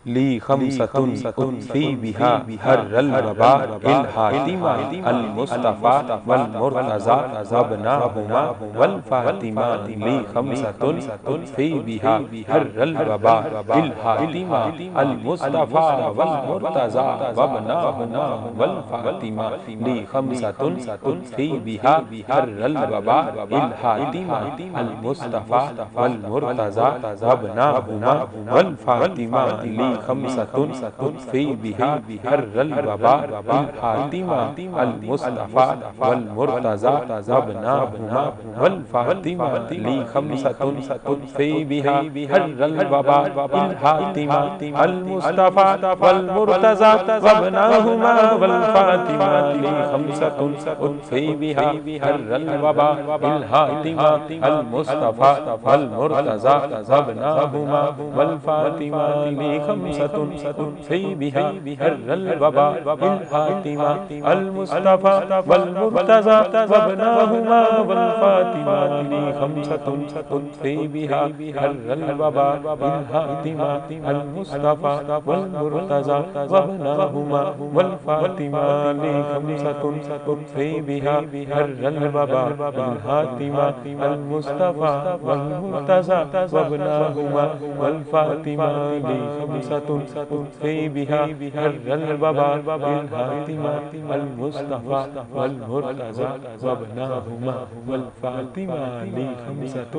ली खमसतुन उत्फी बिहा हर्रल वबा इल हातिमा अल मुस्तफा वल मुर्तज़ा वबनाहुमा वल फातिमा। ली खमसतुन उत्फी बिहा हर्रल वबा इल हातिमा अल मुस्तफा वल मुर्तज़ा वबनाहुमा वल फातिमा। ली खमसतुन उत्फी बिहा हर्रल वबा इल हातिमा अल मुस्तफा वल मुर्तज़ा वबनाहुमा वल फातिमा। खमसतुन उत्फी बिहा हर्रल वबा इल हातिमा अल मुस्तफा वल मुर्तज़ा वबनाहुमा वल फातिमा। ली खमसतुन उत्फी बिहा हर्रल वबा इल हातिमा अल मुस्तफा वल मुर्तज़ा वबनाहुमा वल फातिमा। ली खमसतुन उत्फी बिहा हर्रल वबा इल हातिमा अल मुस्तफा वल मुर्तज़ा वबनाहुमा वल फातिमा। ली खमसतुन उत्फी बिहा हर्रल वबा इल हातिमा अल मुस्तफा वल मुर्तज़ा वबनाहुमा वल फातिमा। ली खमसतुन उत्फी बिहा हर्रल वबा इल हातिमा अल मुस्तफा वल मुर्तज़ा वबनाहुमा वल फातिमा। ली खमसतुन उत्फी बिहा हर्रल वबा इल हातिमा अल मुस्तफा वल मुर्तज़ा वबनाहुमा वल फातिमा। ली खमसतुन उत्फी बिहा हर्रल वबा इल हातिमा अल मुस्तफा वल मुर्तज़ा वबनाहुमा वल फातिमा। ली खमसतुन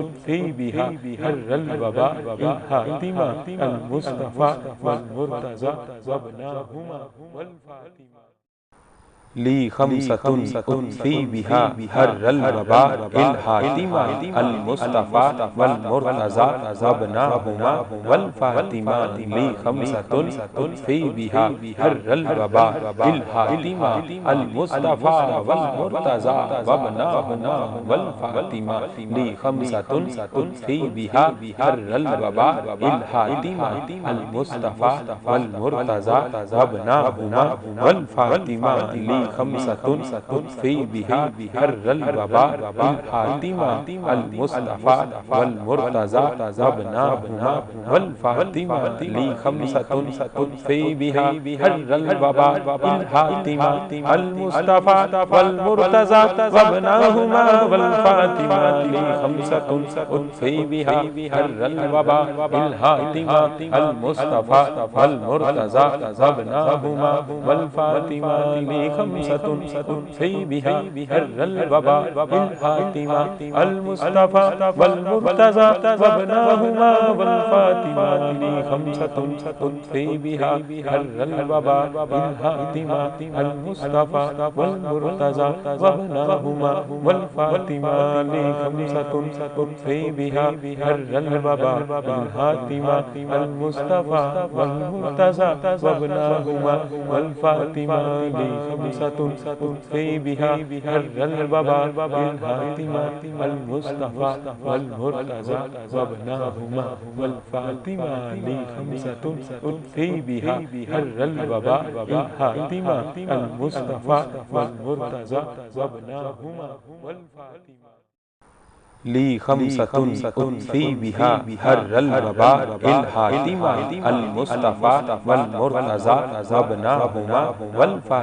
उत्फी बिहा हर्रल वबा इल हातिमा अल मुस्तफा वल मुर्तज़ा वबनाहुमा वल फातिमा। ली खमसतुन उत्फी बिहा हर्रल वबा इल हातिमा अल मुस्तफा वल मुर्तज़ा वबनाहुमा वल फातिमा। ली खमसतुन उत्फी बिहा हर्रल वबा इल हातिमा अल मुस्तफा वल मुर्तज़ा वबनाहुमा वल फातिमा। ली खमसतुन उत्फी बिहा हर्रल वबा इल हातिमा अल मुस्तफा वल मुर्तज़ा वबनाहुमा वल फातिमा। ली खमसतुन उत्फी बिहा हर्रल वबा इल हातिमा अल मुस्तफा वल मुर्तज़ा वबनाहुमा वल फातिमा। ली खमसतुन उत्फी बिहा हर्रल वबा इल हातिमा अल मुस्तफा वल मुर्तज़ा वबनाहुमा वल फातिमा। ली खमसतुन उत्फी बिहा हर्रल वबा इल हातिमा अल मुस्तफा वल मुर्तज़ा वबनाहुमा वल फातिमा। ली खमसतुन उत्फी बिहा हर्रल वबा इल हातिमा अल मुस्तफा वल मुर्तज़ा वबनाहुमा वल फातिमा। ली खमसतुन उत्फी बिहा हर्रल वबा इल हातिमा अल मुस्तफा वल मुर्तज़ा वबनाहुमा वल फातिमा। ली खमसतुन उत्फी बिहा हर्रल वबा इल हातिमा अल मुस्तफा वल मुर्तज़ा वबनाहुमा वल फातिमा। ली खमसतुन उत्फी बिहा हर्रल वबा इल हातिमा अल मुस्तफा वल मुर्तज़ा वबनाहुमा वल फातिमा। ली खमसतुन उत्फी बिहा हर्रल वबा इल हातिमा अल मुस्तफा वल मुर्तज़ा वबनाहुमा वल फातिमा। ली खमसतुन उत्फी बिहा हर्रल वबा इल हातिमा अल मुस्तफा वल मुर्तज़ा वबनाहुमा वल फातिमा।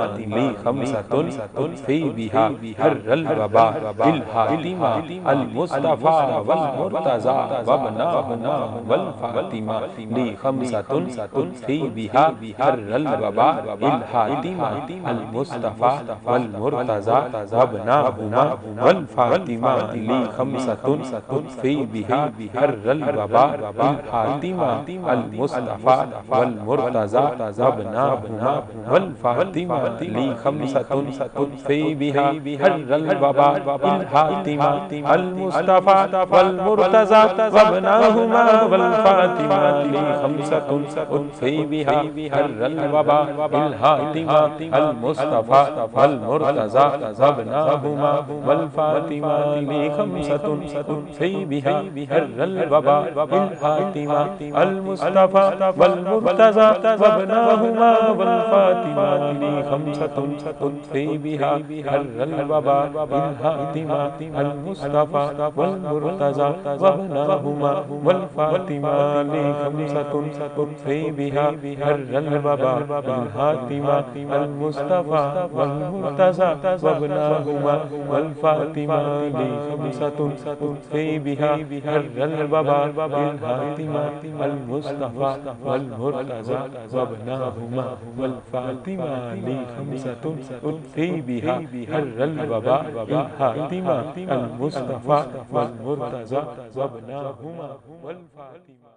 ली खमसतुन उत्फी बिहा हर्रल वबा इल हातिमा अल मुस्तफा वल मुर्तज़ा वबनाहुमा वल फातिमा। ली खमसतुन उत्फी बिहा हर्रल वबा इल हातिमा अल मुस्तफा वल मुर्तज़ा वबनाहुमा वल फातिमा। ली खमसतुन उत्फी बिहा हर्रल वबा इल हातिमा अल मुस्तफा वल मुर्तज़ा वबनाहुमा वल फातिमा। ली खमसतुन उत्फी बिहा हर्रल वबा इल हातिमा अल मुस्तफा वल मुर्तज़ा वबनाहुमा वल फातिमा। ली खमसतुन उत्फी बिहा हर्रल वबा इल हातिमा अल मुस्तफा वल मुर्तज़ा वबनाहुमा वल फातिमा। ली खमसतुन तुत्फी बिहा हर्रल वबा बिल फातिमा अल मुस्तफा वल मुर्तज़ा वबनाहुमा वल फातिमा ली खमसतुन तुत्फी बिहा हर्रल वबा बिल फातिमा अल मुस्तफा वल मुर्तज़ा वबनाहुमा वल फातिमा ली खमसतुन तुत्फी बिहा हर्रल वबा बिल फातिमा अल मुस्तफा वल मुर्तज़ा वबनाहुमा वल फातिमा ली खमसतुन तुत्फी बिहा हर्रल वबा बिल फातिमा अल मुस्तफा वल मुर्तज़ा वबनाहुमा वल फातिमा ली खमसतुन तुत्फी बिहा हर्रल वबा बिल फातिमा अल मुस्तफा वल मुर्तज़ा वबनाहुमा वल फातिमा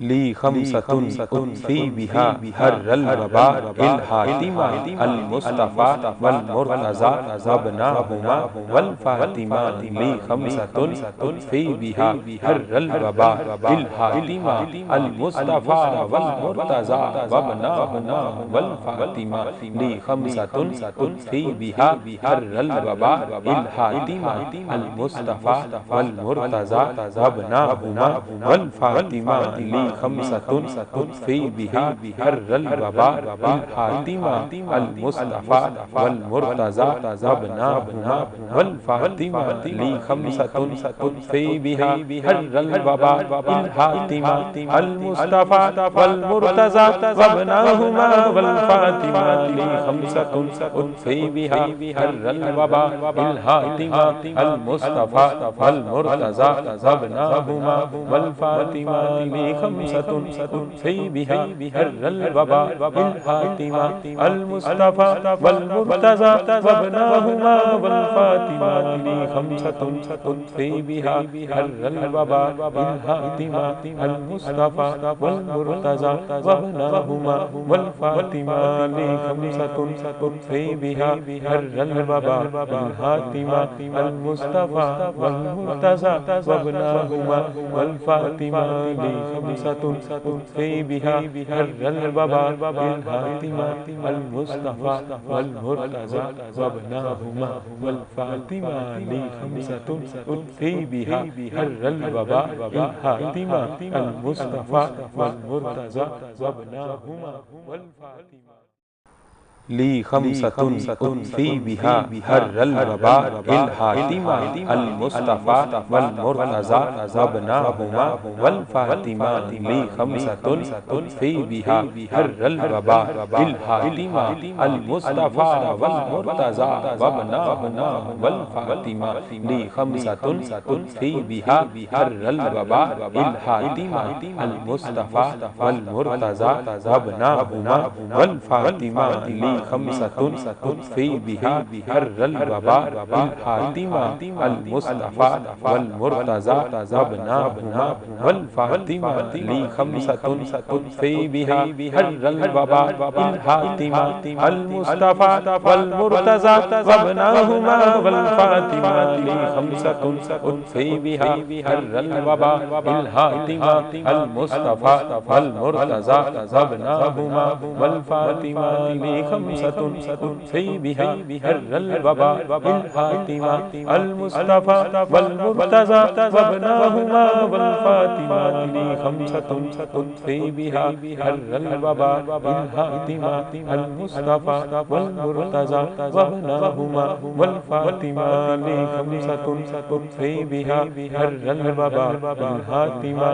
ली खमसतुन तुत्फी बिहा हर्रल वबा बिल फातिमा अल मुस्तफा वल मुर्तज़ा वबनाहुमा वल फातिमा ली खमसतुन तुत्फी बिहा हर्रल वबा बिल फातिमा अल मुस्तफा वल मुर्तज़ा वबनाहुमा वल फातिमा ली खमसतुन तुत्फी बिहा हर्रल वबा बिल फातिमा अल मुस्तफा वल मुर्तज़ा वबनाहुमा वल फातिमा ली खमसतुन तुत्फी बिहा हर्रल वबा बिल फातिमा अल मुस्तफा वल मुर्तज़ा वबनाहुमा वल फातिमा ली खमसतुन तुत्फी बिहा हर्रल वबा बिल फातिमा अल मुस्तफा वल मुर्तज़ा वबनाहुमा वल फातिमा ली खमसतुन तुत्फी बिहा हर्रल वबा बिल फातिमा अल मुस्तफा वल मुर्तज़ा वबनाहुमा वल फातिमा ली खमसतुन तुत्फी बिहा हर्रल वबा बिल फातिमा अल मुस्तफा वल मुर्तज़ा वबनाहुमा वल फातिमा ली खमसतुन तुत्फी बिहा हर्रल वबा बिल फातिमा अल मुस्तफा वल मुर्तज़ा वबनाहुमा वल फातिमा ली खमसतुन तुत्फी बिहा हर्रल वबा बिल फातिमा अल मुस्तफा वल मुर्तज़ा वबनाहुमा वल फातिमा ली खमसतुन तुत्फी बिहा हर्रल वबा बिल फातिमा अल मुस्तफा वल मुर्तज़ा वबनाहुमा वल फातिमा ली खमसतुन तुत्फी बिहा हर्रल वबा बिल फातिमा अल मुस्तफा वल मुर्तज़ा वबनाहुमा वल फातिमा ली खमसतुन तुत्फी बिहा हर्रल वबा बिल फातिमा अल मुस्तफा वल मुर्तज़ा वबनाहुमा वल फातिमा ली खमसतुन तुत्फी बिहा हर्रल वबा बिल फातिमा अल मुस्तफा वल मुर्तज़ा वबनाहुमा वल फातिमा ली खमसतुन तुत्फी बिहा हर्रल वबा बिल फातिमा अल मुस्तफा वल मुर्तज़ा वबनाहुमा वल फातिमा ली खमसतुन तुत्फी बिहा हर्रल वबा बिल फातिमा अल मुस्तफा वल मुर्तज़ा वबनाहुमा वल फातिमा ली खमसतुन तुत्फी बिहा हर्रल वबा बिल फातिमा अल मुस्तफा वल मुर्तज़ा वबनाहुमा वल फातिमा ली खमसतुन तुत्फी बिहा हर्रल वबा बिल फातिमा अल मुस्तफा वल मुर्तज़ा वबनाहुमा वल फातिमा ली खमसतुन तुत्फी बिहा हर्रल वबा बिल फातिमा अल मुस्तफा वल मुर्तज़ा वबनाहुमा वल फातिमा ली खमसतुन तुत्फी बिहा हर्रल वबा बिल फातिमा अल मुस्तफा वल मुर्तज़ा वबनाहुमा वल फातिमा ली खमसतुन तुत्फी बिहा हर्रल वबा बिल फातिमा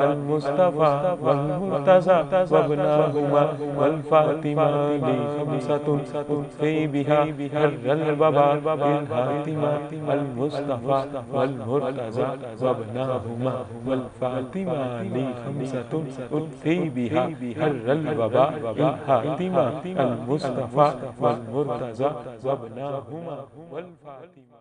अल मुस्तफा वल मुर्तज़ा वबनाहुमा वल फातिमा ली खमसतुन तुत्फी बिहा हर्रल वबा बिल फातिमा अल मुस्तफा वल मुर्तज़ा वबनाहुमा वल फातिमा ली खमसतुन तुत्फी बिहा हर्रल वबा बिल फातिमा अल मुस्तफा वल मुर्तज़ा वबनाहुमा वल फातिमा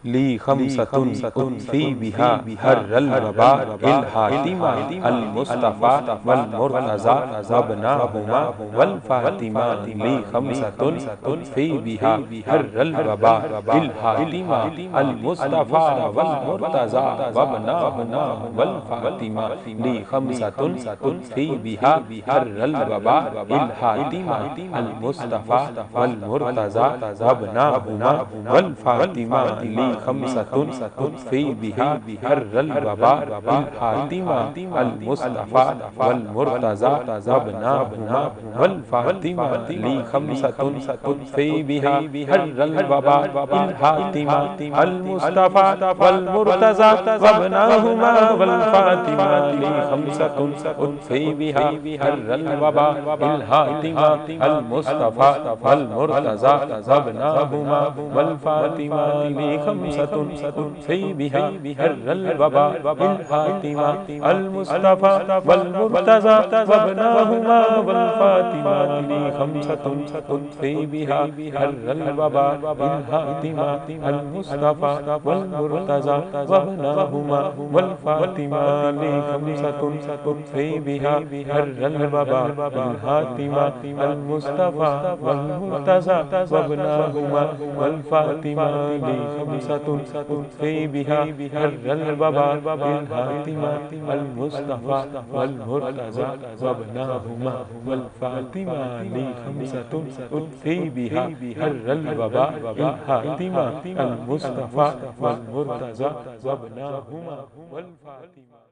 ली खमसतुन तुत्फी बिहा हर्रल वबा बिल फातिमा अल मुस्तफा वल मुर्तज़ा वबनाहुमा वल फातिमा ली खमसतुन तुत्फी बिहा हर्रल वबा बिल फातिमा अल मुस्तफा वल मुर्तज़ा वबनाहुमा वल फातिमा ली खमसतुन तुत्फी बिहा हर्रल वबा बिल फातिमा अल मुस्तफा वल मुर्तज़ा वबनाहुमा वल फातिमा ली ली खमसतुन तुत्फी बिहा हर्रल वबा बिल फातिमा अल मुस्तफा वल मुर्तज़ा वबनाहुमा वल फातिमा ली खमसतुन तुत्फी बिहा हर्रल वबा बिल फातिमा अल मुस्तफा वल मुर्तज़ा वबनाहुमा वल फातिमा ली खमसतुन तुत्फी बिहा हर्रल वबा बिल फातिमा अल मुस्तफा वल मुर्तज़ा वबनाहुमा वल फातिमा ली खमसतुन तुत्फी बिहा हर्रल वबा बिल फातिमा अल मुस्तफा वल मुर्तज़ा वबनाहुमा वल फातिमा ली खमसतुन तुत्फी बिहा हर्रल वबा बिल फातिमा अल मुस्तफा वल मुर्तज़ा वबनाहुमा वल फातिमा ली खमसतुन तुत्फी बिहा हर्रल वबा बिल फातिमा अल मुस्तफा वल मुर्तज़ा वबनाहुमा वल फातिमा ली खमसतुन तुत्फी बिहा हर्रल वबा बिल फातिमा अल मुस्तफा वल मुर्तज़ा वबनाहुमा वल फातिमा ली खमसतुन तुत्फी बिहा हर्रल वबा बिल फातिमा अल मुस्तफा वल मुर्तज़ा वबनाहुमा वल फातिमा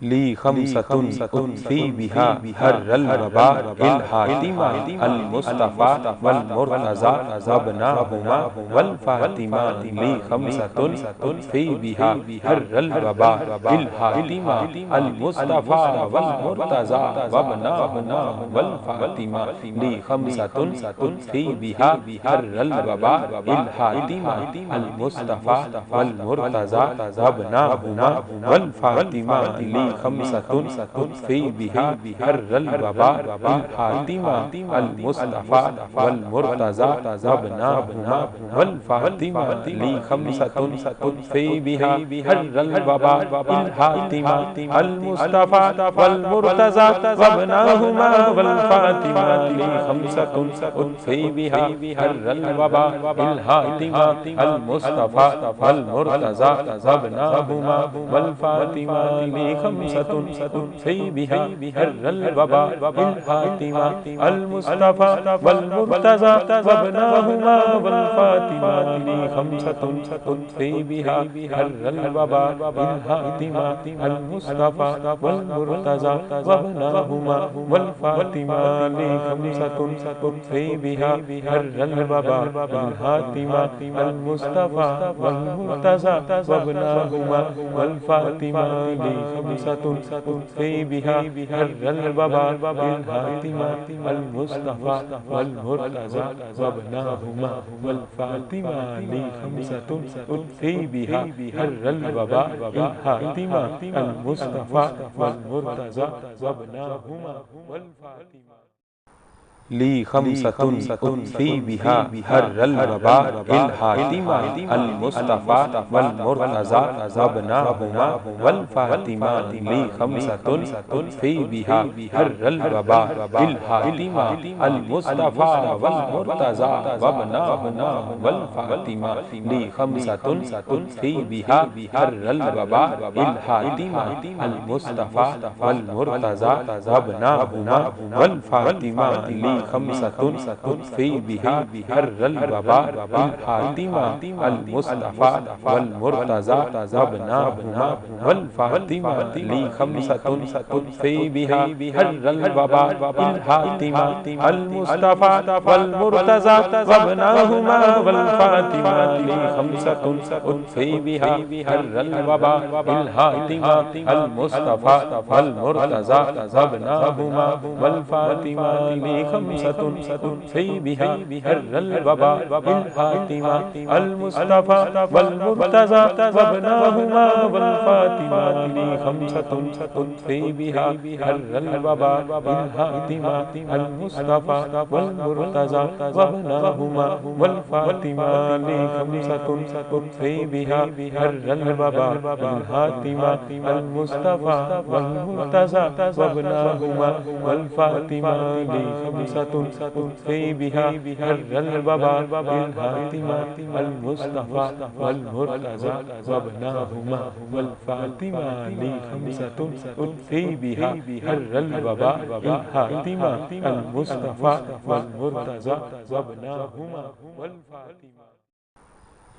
ली खमसतुन तुत्फी बिहा हर्रल वबा बिल फातिमा अल मुस्तफा वल मुर्तज़ा वबनाहुमा वल फातिमा ली खमसतुन तुत्फी बिहा हर्रल वबा बिल फातिमा अल मुस्तफा वल मुर्तज़ा वबनाहुमा वल फातिमा ली खमसतुन तुत्फी बिहा हर्रल वबा बिल फातिमा अल मुस्तफा वल मुर्तज़ा वबनाहुमा वल फातिमा ली खमसतुन तुत्फी बिहा हर्रल वबा बिल फातिमा अल मुस्तफा वल मुर्तज़ा वबनाहुमा वल फातिमा ली खमसतुन तुत्फी बिहा हर्रल वबा बिल फातिमा अल मुस्तफा वल मुर्तज़ा वबनाहुमा वल फातिमा ली खमसतुन तुत्फी बिहा हर्रल वबा बिल फातिमा अल मुस्तफा वल मुर्तज़ा वबनाहुमा वल फातिमा ली खमसतुन तुत्फी बिहा हर्रल वबा बिल फातिमा अल मुस्तफा वल मुर्तज़ा वबनाहुमा वल फातिमा ली खमसतुन तुत्फी बिहा हर्रल वबा बिल फातिमा अल मुस्तफा वल मुर्तज़ा वबनाहुमा वल फातिमा ली खमसतुन तुत्फी बिहा हर्रल वबा बिल फातिमा अल मुस्तफा वल मुर्तज़ा वबनाहुमा वल फातिमा ली खमसतुन तुत्फी बिहा हर्रल वबा बिल फातिमा अल मुस्तफा वल मुर्तज़ा वबनाहुमा वल फातिमा ली खमसतुन तुत्फी बिहा हर्रल वबा बिल फातिमा अल मुस्तफा वल मुर्तज़ा वबनाहुमा वल फातिमा ली खमसतुन तुत्फी बिहा हर्रल वबा बिल फातिमा अल मुस्तफा वल मुर्तज़ा वबनाहुमा वल फातिमा ली खमसतुन तुत्फी बिहा हर्रल वबा बिल फातिमा अल मुस्तफा वल मुर्तज़ा वबनाहुमा वल फातिमा ली खमसतुन तुत्फी बिहा हर्रल वबा बिल फातिमा अल मुस्तफा वल मुर्तज़ा वबनाहुमा वल फातिमा ली खमसतुन तुत्फी बिहा हर्रल वबा बिल फातिमा अल मुस्तफा वल मुर्तज़ा वबनाहुमा वल फातिमा ली खमसतुन तुत्फी बिहा हर्रल वबा बिल फातिमा अल मुस्तफा वल मुर्तज़ा वबनाहुमा वल फातिमा ली खमसतुन तुत्फी बिहा हर्रल वबा बिल फातिमा अल मुस्तफा वल मुर्तज़ा वबनाहुमा वल फातिमा ली खमसतुन तुत्फी बिहा हर्रल वबा बिल फातिमा अल मुस्तफा वल मुर्तज़ा वबनाहुमा वल फातिमा ली खमसतुन तुत्फी बिहा हर्रल वबा बिल फातिमा अल मुस्तफा वल मुर्तज़ा वबनाहुमा वल फातिमा ली खमसतुन तुत्फी बिहा हर्रल वबा बिल फातिमा अल मुस्तफा वल मुर्तज़ा वबनाहुमा वल फातिमा ली खमसतुन तुत्फी बिहा हर्रल वबा बिल फातिमा अल मुस्तफा वल मुर्तज़ा वबनाहुमा वल फातिमा ली खमसतुन तुत्फी बिहा हर्रल वबा बिल फातिमा अल मुस्तफा वल मुर्तज़ा वबनाहुमा वल फातिमा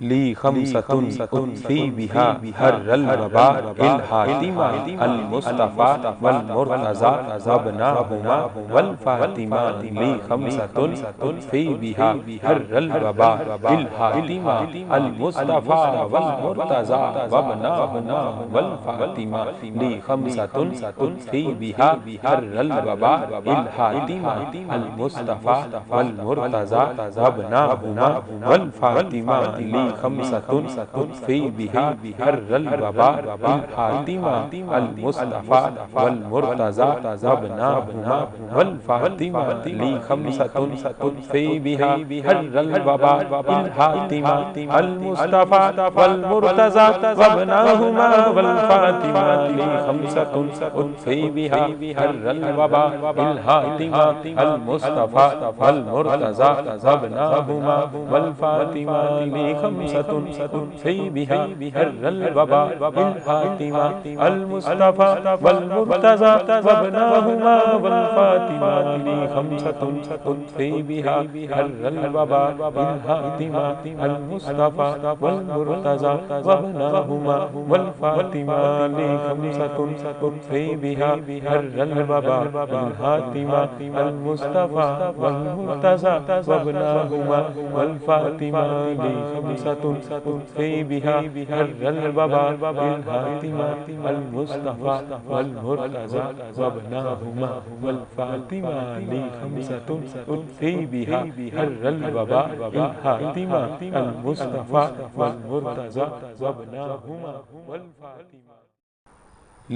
ली खमसतुन उतफी बिहा हर्रल वबा इल हातिमा अल मुस्तफा वल मुर्तज़ा वबनाहुमा वल फातिमा ली खमसतुन उतफी बिहा हर्रल वबा इल हातिमा अल मुस्तफा वल मुर्तज़ा वबनाहुमा वल फातिमा ली खमसतुन उतफी बिहा हर्रल वबा इल हातिमा अल मुस्तफा वल मुर्तज़ा वबनाहुमा वल फातिमा ली खमसतुन उतफी बिहा हर्रल वबा इल हातिमा अल मुस्तफा वल मुर्तज़ा वबनाहुमा वल फातिमा ली खमसतुन उतफी बिहा हर्रल वबा इल हातिमा अल मुस्तफा वल मुर्तज़ा वबनाहुमा वल फातिमा ली खमसतुन उतफी बिहा हर्रल वबा इल हातिमा अल मुस्तफा वल मुर्तज़ा वबनाहुमा वल फातिमा ली खमसतुन उतफी बिहा हर्रल वबा इल हातिमा अल मुस्तफा वल मुर्तज़ा वबनाहुमा वल फातिमा ली खमसतुन उतफी बिहा हर्रल वबा इल हातिमा अल मुस्तफा वल मुर्तज़ा वबनाहुमा वल फातिमा ली खमसतुन उतफी बिहा हर्रल वबा इल हातिमा अल मुस्तफा वल मुर्तज़ा वबनाहुमा वल फातिमा ली खमसतुन उतफी बिहा हर्रल वबा इल हातिमा अल मुस्तफा वल मुर्तज़ा वबनाहुमा वल फातिमा ली खमसतुन उतफी बिहा हर्रल वबा इल हातिमा अल मुस्तफा वल मुर्तज़ा वबनाहुमा वल फातिमा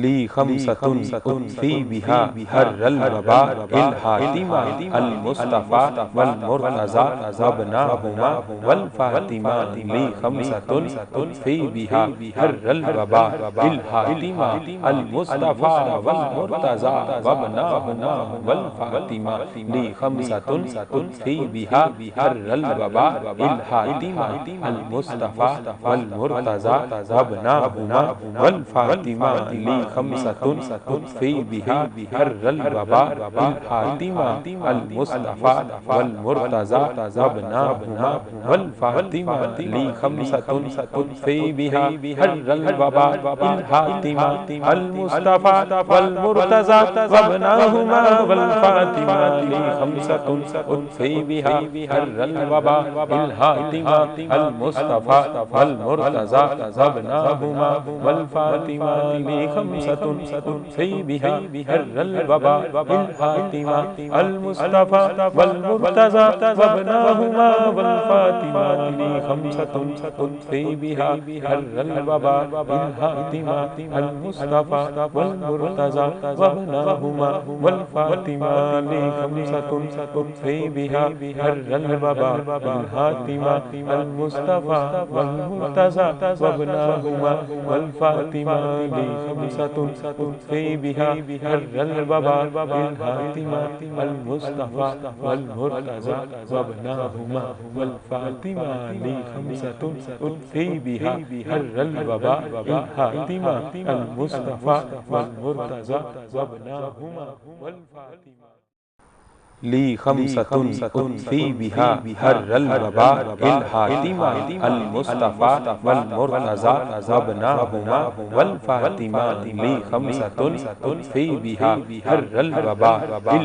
ली खमसतुन उतफी बिहा हर्रल वबा इल हातिमा अल मुस्तफा वल मुर्तज़ा वबनाहुमा वल फातिमा ली खमसतुन उतफी बिहा हर्रल वबा इल हातिमा अल मुस्तफा वल मुर्तज़ा वबनाहुमा वल फातिमा ली खमसतुन उतफी बिहा हर्रल वबा इल हातिमा अल मुस्तफा वल मुर्तज़ा वबनाहुमा वल फातिमा ली खमसतुन उतफी बिहा हर्रल वबा इल हातिमा अल मुस्तफा वल मुर्तज़ा वबनाहुमा वल फातिमा ली खमसतुन उतफी बिहा हर्रल वबा इल हातिमा अल मुस्तफा वल मुर्तज़ा वबनाहुमा वल फातिमा ली खमसतुन उतफी बिहा हर्रल वबा इल हातिमा अल मुस्तफा वल मुर्तज़ा वबनाहुमा वल फातिमा ली खमसतुन उतफी बिहा हर्रल वबा इल हातिमा अल मुस्तफा वल मुर्तज़ा वबनाहुमा वल फातिमा ली खमसतुन उतफी बिहा हर्रल वबा इल हातिमा अल मुस्तफा वल मुर्तज़ा वबनाहुमा वल फातिमा ली खमसतुन उतफी बिहा हर्रल वबा इल हातिमा अल मुस्तफा वल मुर्तज़ा वबनाहुमा वल फातिमा ली खमसतुन उतफी बिहा हर्रल वबा इल हातिमा अल मुस्तफा वल मुर्तज़ा वबनाहुमा वल फातिमा ली खमसतुन उतफी बिहा हर्रल वबा इल हातिमा अल मुस्तफा वल मुर्तज़ा वबनाहुमा वल फातिमा ली खमसतुन उतफी बिहा हर्रल वबा इल हातिमा अल मुस्तफा वल मुर्तज़ा वबनाहुमा वल फातिमा ली खमसतुन उतफी बिहा हर्रल वबा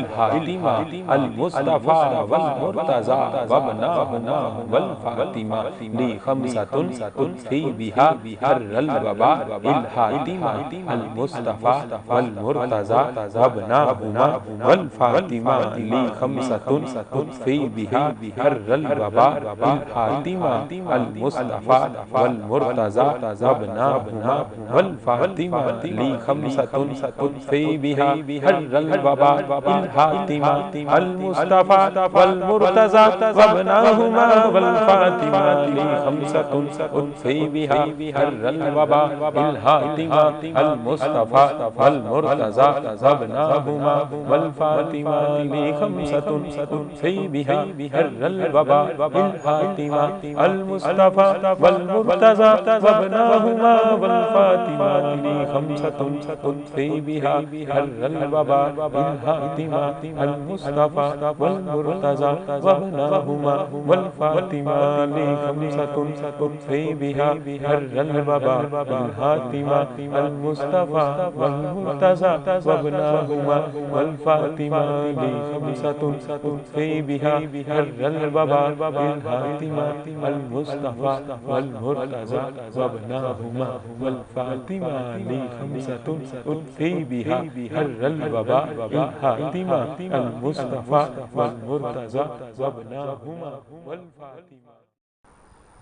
इल हातिमा अल मुस्तफा वल मुर्तज़ा वबनाहुमा वल फातिमा ली खमसतुन उतफी बिहा हर्रल वबा इल हातिमा अल मुस्तफा वल मुर्तज़ा वबनाहुमा वल फातिमा ली खमसतुन उतफी बिहा हर्रल वबा इल हातिमा अल मुस्तफा वल मुर्तज़ा वबनाहुमा वल फातिमा ली खमसतुन उतफी बिहा हर्रल वबा इल हातिमा अल मुस्तफा वल मुर्तज़ा वबनाहुमा वल फातिमा ली खमसतुन उतफी बिहा हर्रल वबा इल हातिमा अल मुस्तफा वल मुर्तज़ा वबनाहुमा वल फातिमा ली खमसतुन तुत्फी बिहा हर्रल वबा बिल फातिमा अल मुस्तफा वल मुर्तज़ा वबनाहुमा वल फातिमा ली खमसतुन तुत्फी बिहा हर्रल वबा बिल फातिमा अल मुस्तफा वल मुर्तज़ा वबनाहुमा वल फातिमा ली खमसतुन तुत्फी बिहा हर्रल वबा बिल फातिमा अल मुस्तफा वल मुर्तज़ा वबनाहुमा वल फातिमा ली खमसतुन तुत्फी बिहा हर्रल वबा बिल फातिमा अल मुस्तफा वल मुर्तज़ा वबनाहुमा वल फातिमा ली खमसतुन तुत्फी बिहा हर्रल वबा बिल फातिमा अल मुस्तफा वल मुर्तज़ा वबनाहुमा वल फातिमा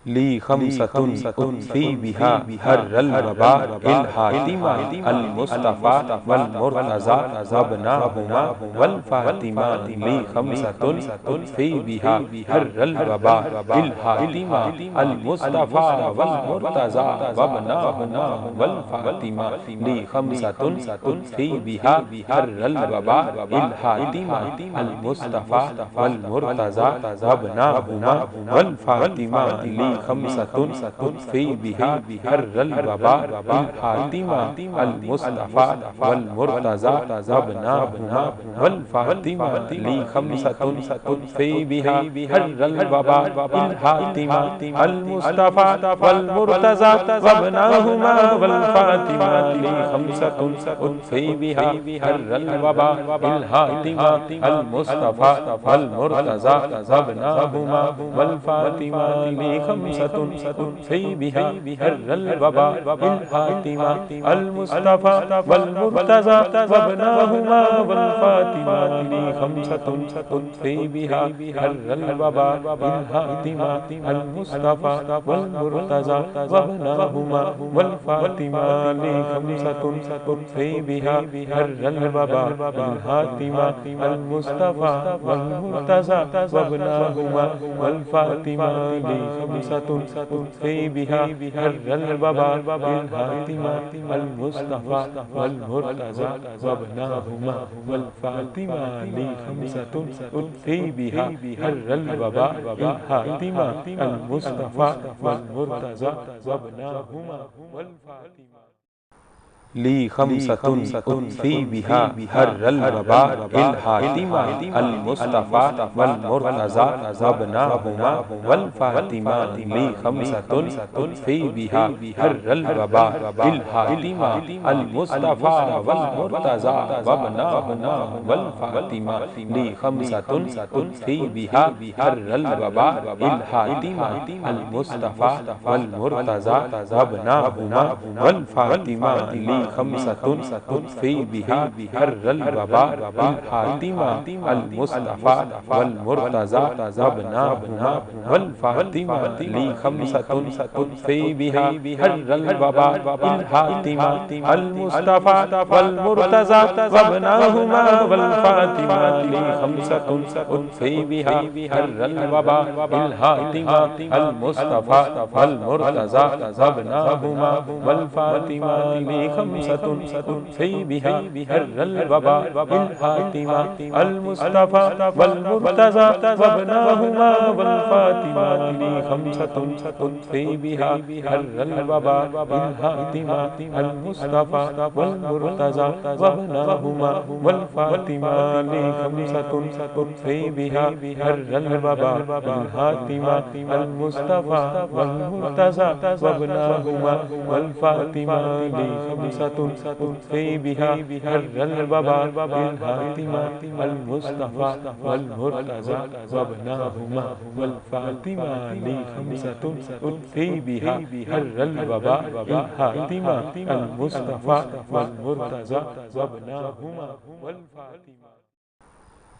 ली खमसतुन तुत्फी बिहा हर्रल वबा बिल फातिमा अल मुस्तफा वल मुर्तज़ा वबनाहुमा वल फातिमा ली खमसतुन तुत्फी बिहा हर्रल वबा बिल फातिमा अल मुस्तफा वल मुर्तज़ा वबनाहुमा वल फातिमा ली खमसतुन तुत्फी बिहा हर्रल वबा बिल फातिमा अल मुस्तफा वल मुर्तज़ा वबनाहुमा वल फातिमा खमसतुन तुत्फी बिहा हर्रल वबा बिल फातिमा अल मुस्तफा वल मुर्तज़ा वबनाहुमा वल फातिमा ली खमसतुन तुत्फी बिहा हर्रल वबा बिल फातिमा अल मुस्तफा वल मुर्तज़ा वबनाहुमा वल फातिमा ली खमसतुन तुत्फी बिहा हर्रल वबा बिल फातिमा अल मुस्तफा वल मुर्तज़ा वबनाहुमा वल फातिमा ली खमसतुन तुत्फी बिहा हर्रल वबा बिल फातिमा अल मुस्तफा वल मुर्तज़ा वबनाहुमा वल फातिमा ली खमसतुन तुत्फी बिहा हर्रल वबा बिल फातिमा अल मुस्तफा वल मुर्तज़ा वबनाहुमा वल फातिमा ली खमसतुन तुत्फी बिहा हर्रल वबा बिल फातिमा अल मुस्तफा वल मुर्तज़ा वबनाहुमा वल फातिमा ली खमसतुन तुत्फी बिहा हर्रल वबा बिल फातिमा अल मुस्तफा वल मुर्तज़ा वबनाहुमा वल फातिमा ली खमसतुन तुत्फी बिहा हर्रल वबा बिल फातिमा अल मुस्तफा वल मुर्तज़ा वबनाहुमा वल फातिमा ली खमसतुन तुत्फी बिहा हर्रल वबा बिल फातिमा अल मुस्तफा वल मुर्तज़ा वबनाहुमा वल फातिमा ली खमसतुन तुत्फी बिहा हर्रल वबा बिल फातिमा अल मुस्तफा वल मुर्तज़ा वबनाहुमा वल फातिमा ली खमसतुन तुत्फी बिहा हर्रल वबा बिल फातिमा अल मुस्तफा वल मुर्तज़ा वबनाहुमा वल फातिमा ली खमसतुन तुत्फी बिहा हर्रल वबा बिल फातिमा अल मुस्तफा वल मुर्तज़ा वबनाहुमा वल फातिमा ली खमसतुन तुत्फी बिहा हर्रल वबा बिल फातिमा अल मुस्तफा वल मुर्तज़ा वबनाहुमा वल फातिमा ली खमसतुन तुत्फी बिहा हर्रल वबा बिल फातिमा अल मुस्तफा वल मुर्तज़ा वबनाहुमा वल फातिमा ली खमसतुन तुत्फी बिहा हर्रल वबा बिल फातिमा अल मुस्तफा वल मुर्तज़ा वबनाहुमा वल फातिमा ली खमसतुन तुत्फी बिहा हर्रल वबा बिल फातिमा अल मुस्तफा वल मुर्तज़ा वबनाहुमा वल फातिमा ली खमसतुन तुत्फी बिहा हर्रल वबा बिल फातिमा अल मुस्तफा वल मुर्तज़ा वबनाहुमा वल फातिमा ली खमसतुन तुत्फी बिहा हर्रल वबा बिल फातिमा अल मुस्तफा वल मुर्तज़ा वबनाहुमा वल फातिमा ली खमसतुन तुत्फी बिहा हर्रल वबा बिल फातिमा अल मुस्तफा वल मुर्तज़ा वबनाहुमा वल फातिमा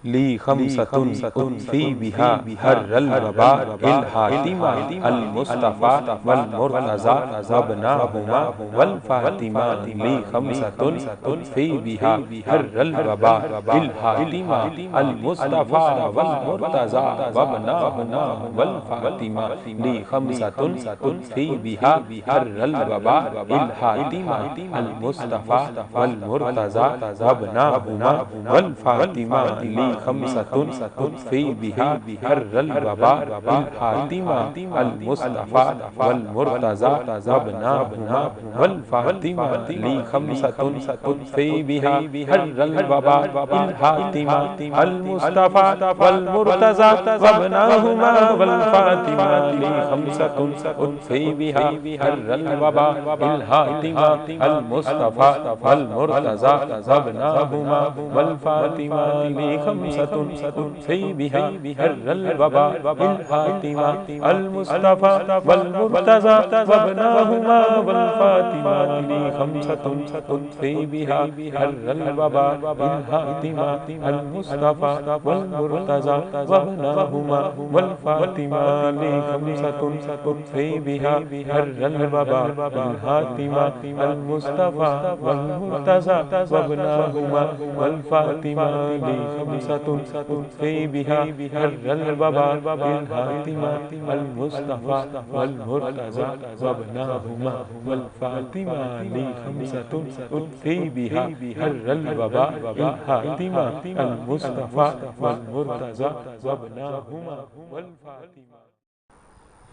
ली खमसतुन तुत्फी बिहा हर्रल वबा बिल फातिमा अल मुस्तफा वल मुर्तज़ा वबनाहुमा वल फातिमा ली खमसतुन तुत्फी बिहा हर्रल वबा बिल फातिमा अल मुस्तफा वल मुर्तज़ा वबनाहुमा वल फातिमा ली खमसतुन तुत्फी बिहा हर्रल वबा बिल फातिमा अल मुस्तफा वल मुर्तज़ा वबनाहुमा वल फातिमा ली खमसतुन तुत्फी बिहा हर्रल वबा बिल फातिमा अल मुस्तफा वल मुर्तज़ा वबनाहुमा वल फातिमा ली खमसतुन तुत्फी बिहा हर्रल वबा बिल फातिमा अल मुस्तफा वल मुर्तज़ा वबनाहुमा वल फातिमा ली खमसतुन तुत्फी बिहा हर्रल वबा बिल फातिमा अल मुस्तफा वल मुर्तज़ा वबनाहुमा वल फातिमा ली खमसतुन तुत्फी बिहा हर्रल वबा बिल फातिमा अल मुस्तफा वल मुर्तज़ा वबनाहुमा वल फातिमा ली खमसतुन तुत्फी बिहा हर्रल वबा बिल फातिमा अल मुस्तफा वल मुर्तज़ा वबनाहुमा वल फातिमा ली खमसतुन तुत्फी बिहा हर्रल वबा बिल फातिमा अल मुस्तफा वल मुर्तज़ा वबनाहुमा वल फातिमा ली खमसतुन तुत्फी बिहा हर्रल वबा बिल फातिमा अल मुस्तफा वल मुर्तज़ा वबनाहुमा वल फातिमा ली खमसतुन तुत्फी बिहा हर्रल वबा बिल फातिमा अल मुस्तफा वल मुर्तज़ा वबनाहुमा वल फातिमा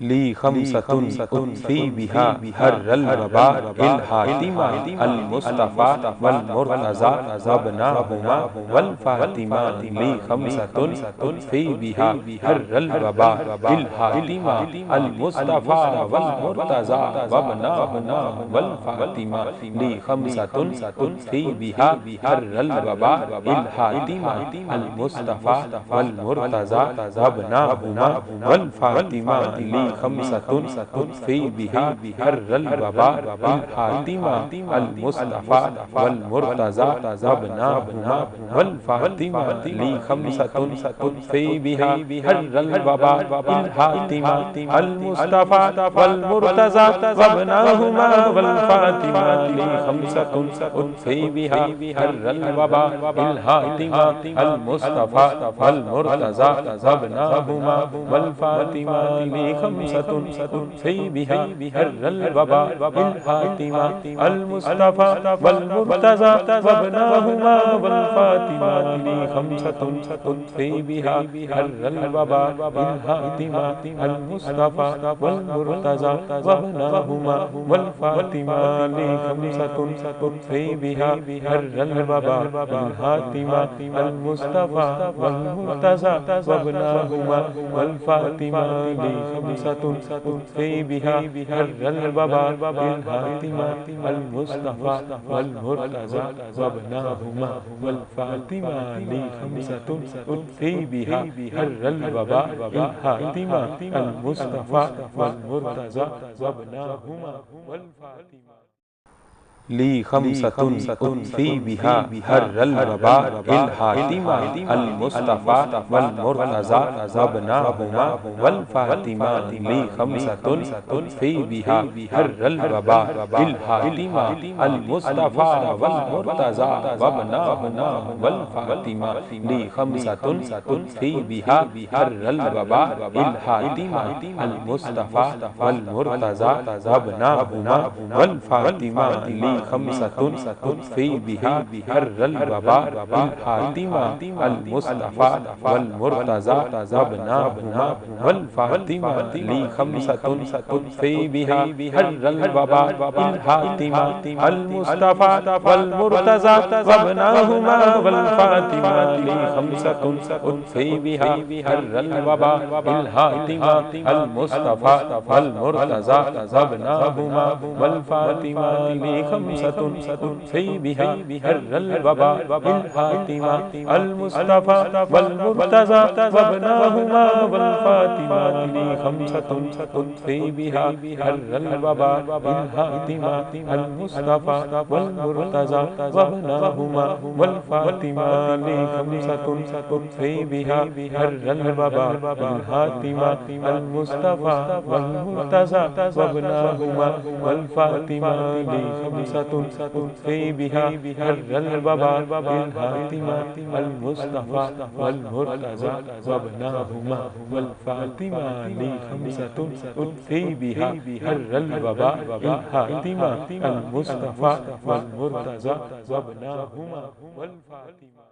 ली खमसतुन तुत्फी बिहा हर्रल वबा बिल फातिमा अल मुस्तफा वल मुर्तज़ा वबनाहुमा वल फातिमा ली खमसतुन तुत्फी बिहा हर्रल वबा बिल फातिमा अल मुस्तफा वल मुर्तज़ा वबनाहुमा वल फातिमा ली खमसतुन तुत्फी बिहा हर्रल वबा बिल फातिमा अल मुस्तफा वल मुर्तज़ा वबनाहुमा वल फातिमा ली खमसतुन तुत्फी बिहा हर्रल वबा बिल फातिमा अल मुस्तफा वल मुर्तज़ा वबनाहुमा वल फातिमा ली खमसतुन तुत्फी बिहा हर्रल वबा बिल फातिमा अल मुस्तफा वल मुर्तज़ा वबनाहुमा वल फातिमा ली खमसतुन तुत्फी बिहा हर्रल वबा बिल फातिमा अल मुस्तफा वल मुर्तज़ा वबनाहुमा वल फातिमा ली खमसतुन तुत्फी बिहा हर्रल वबा बिल फातिमा अल मुस्तफा वल मुर्तज़ा वबनाहुमा वल फातिमा ली खमसतुन तुत्फी बिहा हर्रल वबा बिल फातिमा अल मुस्तफा वल मुर्तज़ा वबनाहुमा वल फातिमा ली खमसतुन तुत्फी बिहा हर्रल वबा बिल फातिमा अल मुस्तफा वल मुर्तज़ा वबनाहुमा वल फातिमा ली खमसतुन तुत्फी बिहा हर्रल वबा बिल फातिमा अल मुस्तफा वल मुर्तज़ा वबनाहुमा वल फातिमा ली खमसतुन तुत्फी बिहा हर्रल वबा बिल फातिमा अल मुस्तफा वल मुर्तज़ा वबनाहुमा वल फातिमा ली खमसतुन तुत्फी बिहा हर्रल वबा बिल फातिमा अल मुस्तफा वल मुर्तज़ा वबनाहुमा वल फातिमा ली खमसतुन तुत्फी बिहा हर्रल वबा बिल फातिमा अल मुस्तफा वल मुर्तज़ा वबनाहुमा वल फातिमा ली खमसतुन तुत्फी बिहा हर्रल वबा बिल फातिमा अल मुस्तफा वल मुर्तज़ा वबनाहुमा वल फातिमा ली खमसतुन तुत्फी बिहा हर्रल वबा बिल फातिमा अल मुस्तफा वल मुर्तज़ा वबनाहुमा वल फातिमा ली खमसतुन तुत्फी बिहा हर्रल वबा बिल फातिमा अल मुस्तफा वल मुर्तज़ा वबनाहुमा वल फातिमा ली खमसतुन तुत्फी बिहा हर्रल वबा बिल फातिमा अल मुस्तफा वल मुर्तज़ा वबनाहुमा वल फातिमा ली खमसतुन तुत्फी बिहा हर्रल वबा बिल फातिमा अल मुस्तफा वल मुर्तज़ा वबनाहुमा वल फातिमा ली खमसतुन तुत्फी बिहा हर्रल वबा बिल फातिमा अल मुस्तफा वल मुर्तज़ा वबनाहुमा वल फातिमा ली खमसतुन तुत्फी बिहा हर्रल वबा बिल फातिमा अल मुस्तफा वल मुर्तज़ा वबनाहुमा वल फातिमा ली खमसतुन तुत्फी बिहा हर्रल वबा बिल फातिमा अल मुस्तफा वल मुर्तज़ा वबनाहुमा वल फातिमा ली खमसतुन तुत्फी बिहा हर्रल वबा बिल फातिमा अल मुस्तफा वल मुर्तज़ा वबनाहुमा वल फातिमा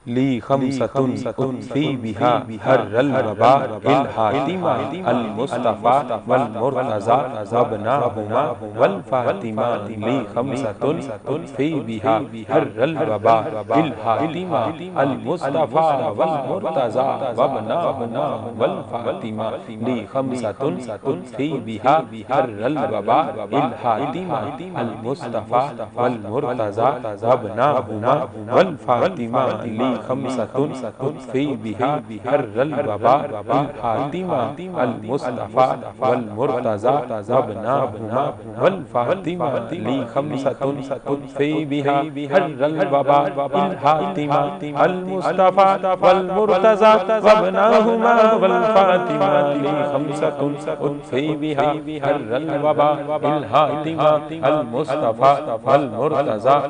ली खमसतुन उत्फी बिहा हर्रल वबा इल हातिमा अल मुस्तफा वल मुर्तज़ा वबनाहुमा वल फातिमा ली खमसतुन उत्फी बिहा हर्रल वबा इल हातिमा अल मुस्तफा वल मुर्तज़ा वबनाहुमा वल फातिमा ली खमसतुन उत्फी बिहा हर्रल वबा इल हातिमा अल मुस्तफा वल मुर्तज़ा वबनाहुमा वल फातिमा ली खमसतुन उत्फी बिहा हर्रल वबा इल हातिमा अल मुस्तफा वल मुर्तज़ा वबनाहुमा वल फातिमा ली खमसतुन उत्फी बिहा हर्रल वबा इल हातिमा अल मुस्तफा वल मुर्तज़ा वबनाहुमा वल फातिमा ली खमसतुन उत्फी बिहा हर्रल वबा इल हातिमा अल मुस्तफा वल मुर्तज़ा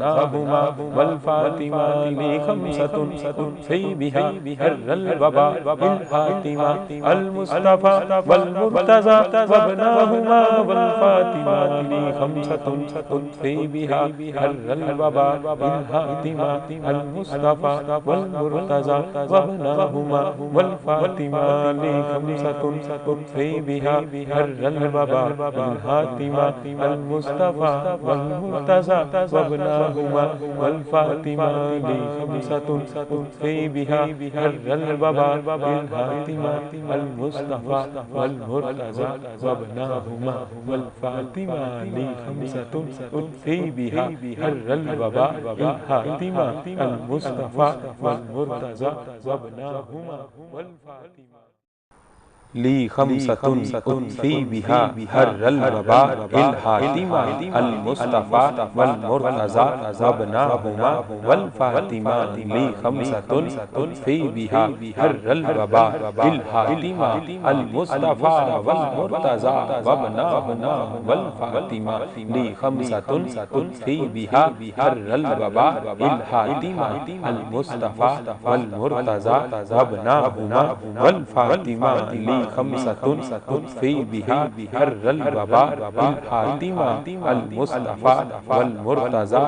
वबनाहुमा वल फातिमा ली खमसतुन उत्फी बिहा हर्रल वबा इल हातिमा अल मुस्तफा वल मुर्तज़ा वबनाहुमा वल फातिमा ली खमसतुन उत्फी बिहा हर्रल वबा इल हातिमा अल मुस्तफा वल मुर्तज़ा वबनाहुमा वल फातिमा ली खमसतुन उत्फी बिहा हर्रल वबा इल हातिमा अल मुस्तफा वल मुर्तज़ा वबनाहुमा वल फातिमा ली खमसतुन उत्फी बिहा हर्रल वबा इल हातिमा अल मुस्तफा वल मुर्तज़ा वबनाहुमा वल फातिमा ली खमसतुन उत्फी बिहा हर्रल वबा इल हातिमा अल मुस्तफा वल मुर्तज़ा वबनाहुमा वल फातिमा ली खमसतुन उत्फी बिहा हर्रल वबा इल हातिमा अल मुस्तफा वल मुर्तज़ा वबनाहुमा वल फातिमा ली खमसतुन उत्फी बिहा हर्रल वबा इल हातिमा अल मुस्तफा वल मुर्तज़ा वबनाहुमा वल फातिमा ली खमसतुन उत्फी बिहा हर्रल वबा इल हातिमा अल मुस्तफा वल मुर्तज़ा वबनाहुमा वल फातिमा ली खमसतुन उत्फी बिहा हर्रल वबा इल हातिमा अल मुस्तफा वल मुर्तज़ा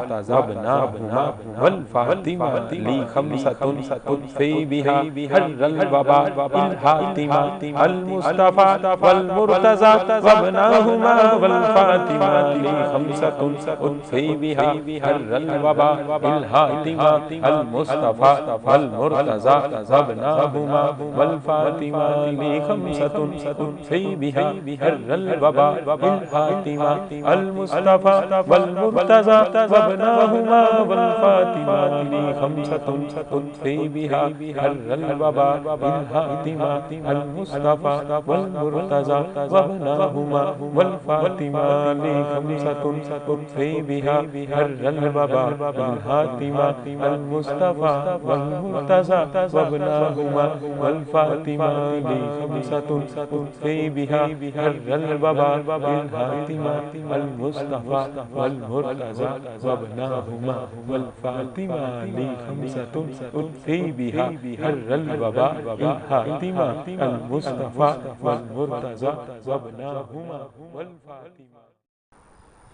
वबनाहुमा वल फातिमा ली खमसतुन उत्फी बिहा हर्रल वबा इल हातिमा अल मुस्तफा वल मुर्तज़ा वबनाहुमा वल फातिमा ली खमसतुन उत्फी बिहा हर्रल वबा इल हातिमा अल मुस्तफा वल मुर्तज़ा वबनाहुमा वल फातिमा ली खमसतुन उत्फी बिहा हर्रल वबा इल हातिमा अल मुस्तफा वल मुर्तज़ा वबनाहुमा वल फातिमा ली खमसतुन उत्फी बिहा हर्रल वबा इल हातिमा अल मुस्तफा वल मुर्तज़ा वबनाहुमा वल फातिमा ली खमसतुन उत्फी बिहा हर्रल वबा इल हातिमा अल मुस्तफा वल मुर्तज़ा वबनाहुमा वल फातिमा ली खमसतुन उत्फी बिहा हर्रल वबा इल हातिमा अल मुस्तफा वल मुर्तज़ा वबनाहुमा वल फातिमा ली खमसतुन उत्फी बिहा हर्रल वबा इल हातिमा अल मुस्तफा वल मुर्तज़ा वबनाहुमा वल फातिमा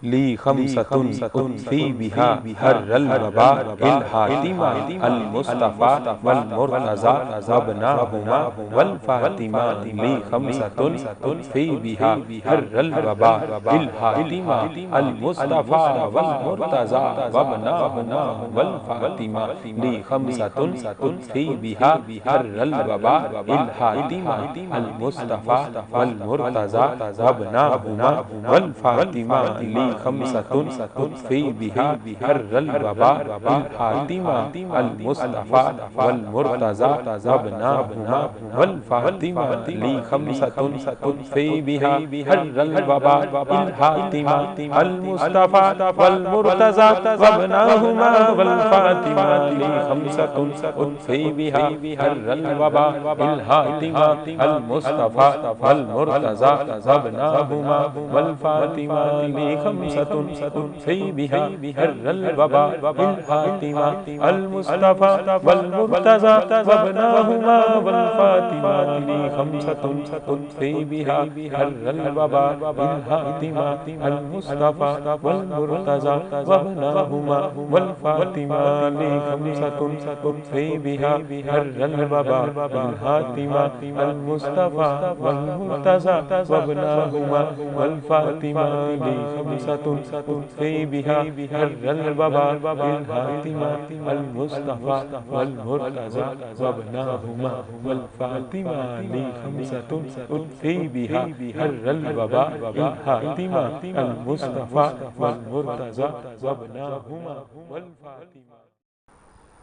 ली खमसतुन उत्फी बिहा हर्रल वबा इल हातिमा अल मुस्तफा वल मुर्तज़ा वबनाहुमा वल फातिमा ली खमसतुन उत्फी बिहा हर्रल वबा इल हातिमा अल मुस्तफा वल मुर्तज़ा वबनाहुमा वल फातिमा ली खमसतुन उत्फी बिहा हर्रल वबा इल हातिमा अल मुस्तफा वल मुर्तज़ा वबनाहुमा वल फातिमा ली खमसतुन उत्फी बिहा हर्रल वबा इल हातिमा अल मुस्तफा वल मुर्तज़ा वबनाहुमा वल फातिमा ली खमसतुन उत्फी बिहा हर्रल वबा इल हातिमा अल मुस्तफा वल मुर्तज़ा वबनाहुमा वल फातिमा ली खमसतुन उत्फी बिहा हर्रल वबा इल हातिमा अल मुस्तफा वल मुर्तज़ा वबनाहुमा वल फातिमा ली खमसतुन तुत्फी बिहा हर्रल वबा बिल फातिमा अल मुस्तफा वल मुर्तज़ा वबनाहुमा वल फातिमा ली खमसतुन तुत्फी बिहा हर्रल वबा बिल फातिमा अल मुस्तफा वल मुर्तज़ा वबनाहुमा वल फातिमा ली खमसतुन तुत्फी बिहा हर्रल वबा बिल फातिमा अल मुस्तफा वल मुर्तज़ा वबनाहुमा वल फातिमा ली खमसतुन तुत्फी बिहा हर्रल वबा बिल फातिमा अल मुस्तफा वल मुर्तज़ा वबनाहुमा वल फातिमा ली खमसतुन तुत्फी बिहा हर्रल वबा बिल फातिमा अल मुस्तफा वल मुर्तज़ा वबनाहुमा वल फातिमा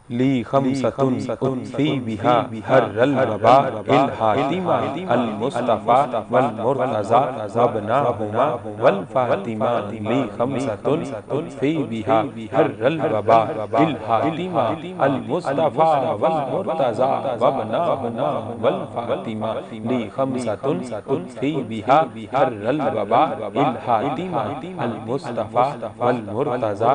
ली खमसतुन तुत्फी बिहा हर्रल वबा बिल फातिमा अल मुस्तफा वल मुर्तज़ा वबनाहुमा वल फातिमा ली खमसतुन तुत्फी बिहा हर्रल वबा बिल फातिमा अल मुस्तफा वल मुर्तज़ा वबनाहुमा वल फातिमा ली खमसतुन तुत्फी बिहा हर्रल वबा बिल फातिमा अल मुस्तफा वल मुर्तज़ा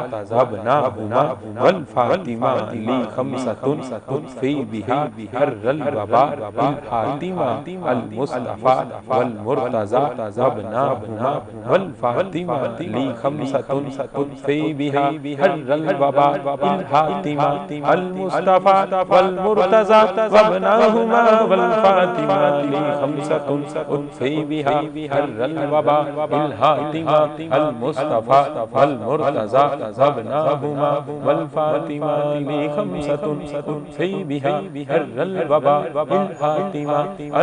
वबनाहुमा वल फातिमा ली खमसतुन तुत्फी बिहा हर्रल वबा बिल फातिमा अल मुस्तफा वल मुर्तज़ा वबनाहुमा वल फातिमा ली खमसतुन तुत्फी बिहा हर्रल वबा बिल फातिमा अल मुस्तफा वल मुर्तज़ा वबनाहुमा वल फातिमा ली खमसतुन तुत्फी बिहा हर्रल वबा बिल फातिमा अल मुस्तफा वल मुर्तज़ा वबनाहुमा वल फातिमा ली खमसतुन तुत्फी बिहा हर्रल वबा बिल फातिमा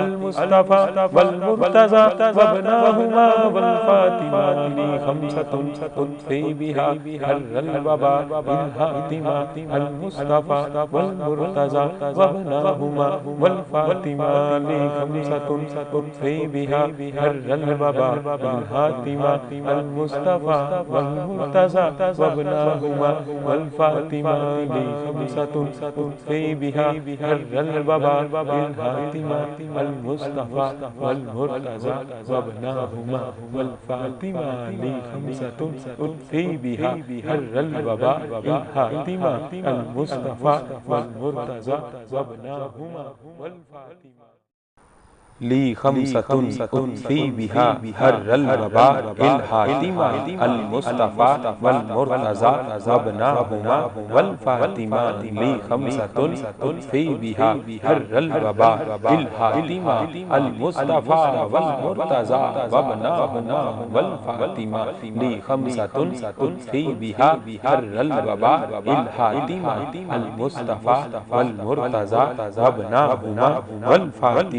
अल मुस्तफा वल मुर्तज़ा वबनाहुमा वल फातिमा ली खमसतुन तुत्फी बिहा हर्रल वबा बिल फातिमा अल मुस्तफा वल मुर्तज़ा वबनाहुमा वल फातिमा ली खमसतुन तुत्फी बिहा हर्रल वबा बिल फातिमा अल मुस्तफा वल मुर्तज़ा वबनाहुमा वल फातिमा ली खमसतुन तुत्फी बिहा हर्रल वबा बिल फातिमा अल मुस्तफा वल मुर्तज़ा वबनाहुमा वल फातिमा ली खमसतुन तुत्फी बिहा हर्रल वबा बिल फातिमा अल मुस्तफा वल मुर्तज़ा वबनाहुमा वल फातिमा ली खमसतुन तुत्फी बिहा हर्रल वबा बिल फातिमा अल मुस्तफा वल मुर्तज़ा वबनाहुमा वल फातिमा ली खमसतुन तुत्फी बिहा हर्रल वबा बिल फातिमा अल मुस्तफा वल मुर्तज़ा वबनाहुमा वल फातिमा ली खमसतुन तुत्फी बिहा हर्रल वबा बिल फातिमा अल मुस्तफा वल मुर्तज़ा वबनाहुमा वल फातिमा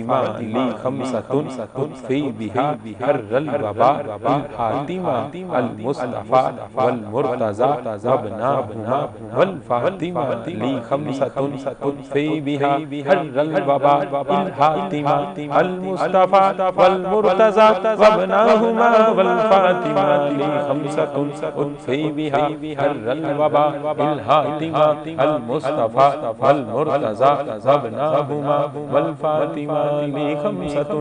ली खमसतुन तुत्फी बिहा हर्रल वबा बिल फातिमा अल मुस्तफा वल मुर्तज़ा वबनाहुमा वल फातिमा ली खमसतुन तुत्फी बिहा हर्रल वबा बिल फातिमा अल मुस्तफा वल मुर्तज़ा वबनाहुमा वल फातिमा ली खमसतुन तुत्फी बिहा हर्रल वबा बिल फातिमा अल मुस्तफा वल मुर्तज़ा वबनाहुमा वल फातिमा ली खमसतुन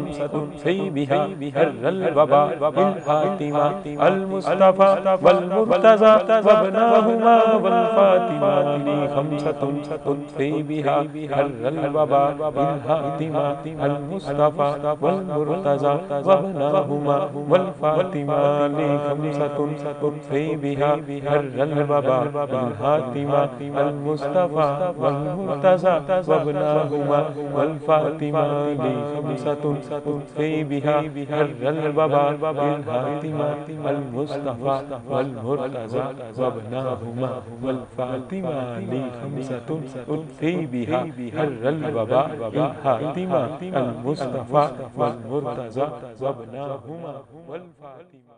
तुत्फी बिहा हर्रल वबा बिल फातिमा अल मुस्तफा वल मुर्तज़ा वबनाहुमा वल फातिमा ली खमसतुन तुत्फी बिहा हर्रल वबा बिल फातिमा अल मुस्तफा वल मुर्तज़ा वबनाहुमा वल फातिमा ली खमसतुन तुत्फी बिहा हर्रल वबा बिल फातिमा अल मुस्तफा वल मुर्तज़ा वबनाहुमा वल फातिमा ली खमसतुन तुत्फी बिहा हर्रल वबा बिल फातिमा अल मुस्तफा वल मुर्तज़ा वबनाहुमा वल फातिमा ली खमसतुन तुत्फी बिहा हर्रल वबा बिल फातिमा अल मुस्तफा वल मुर्तज़ा वबनाहुमा वल फातिमा